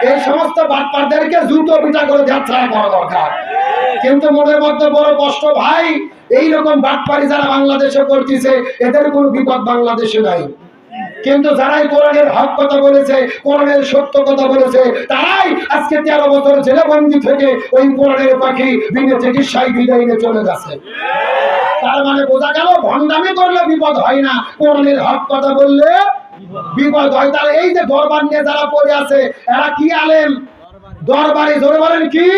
এই সমস্ত বাটপারদেরকে জুতো পিটা করে যাত্রা করা দরকার। কিন্তু মনের মধ্যে বড় কষ্ট ভাই, এইরকম বাটপারি যারা বাংলাদেশে করতেছে এদের কোনো বিপদ বাংলাদেশে নাই। কিন্তু যারাই কোরআনের হক কথা বলেছে, কোরআনের সত্য কথা বলেছে, তারাই আজকে 13 বছর জেলবন্দি থেকে ওই কোরআনের পাখি বিনা চিকিৎসায় বিদায় নিয়ে চলে গেছে। তার মানে বোঝা গেল ভণ্ডামি করলে বিপদ হয় না, কোরআনের হক কথা বললে বিপদ হয়। তাহলে এই যে দরবার নিয়ে যারা পড়ে আছে এরা কি আলেম? দরবারি। জোরে বলেন কি?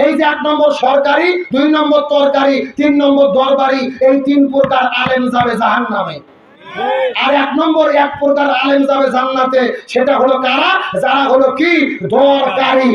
এই যে 1 নম্বর সরকারি, 2 নম্বর তরকারি, 3 নম্বর দরবারি, এই 3 প্রকার আলেম যাবে জাহান্নামে। আর 1 নম্বর 1 প্রকার আলেম যাবে জান্নাতে। সেটা হলো কারা? যারা হলো কি দরকারি।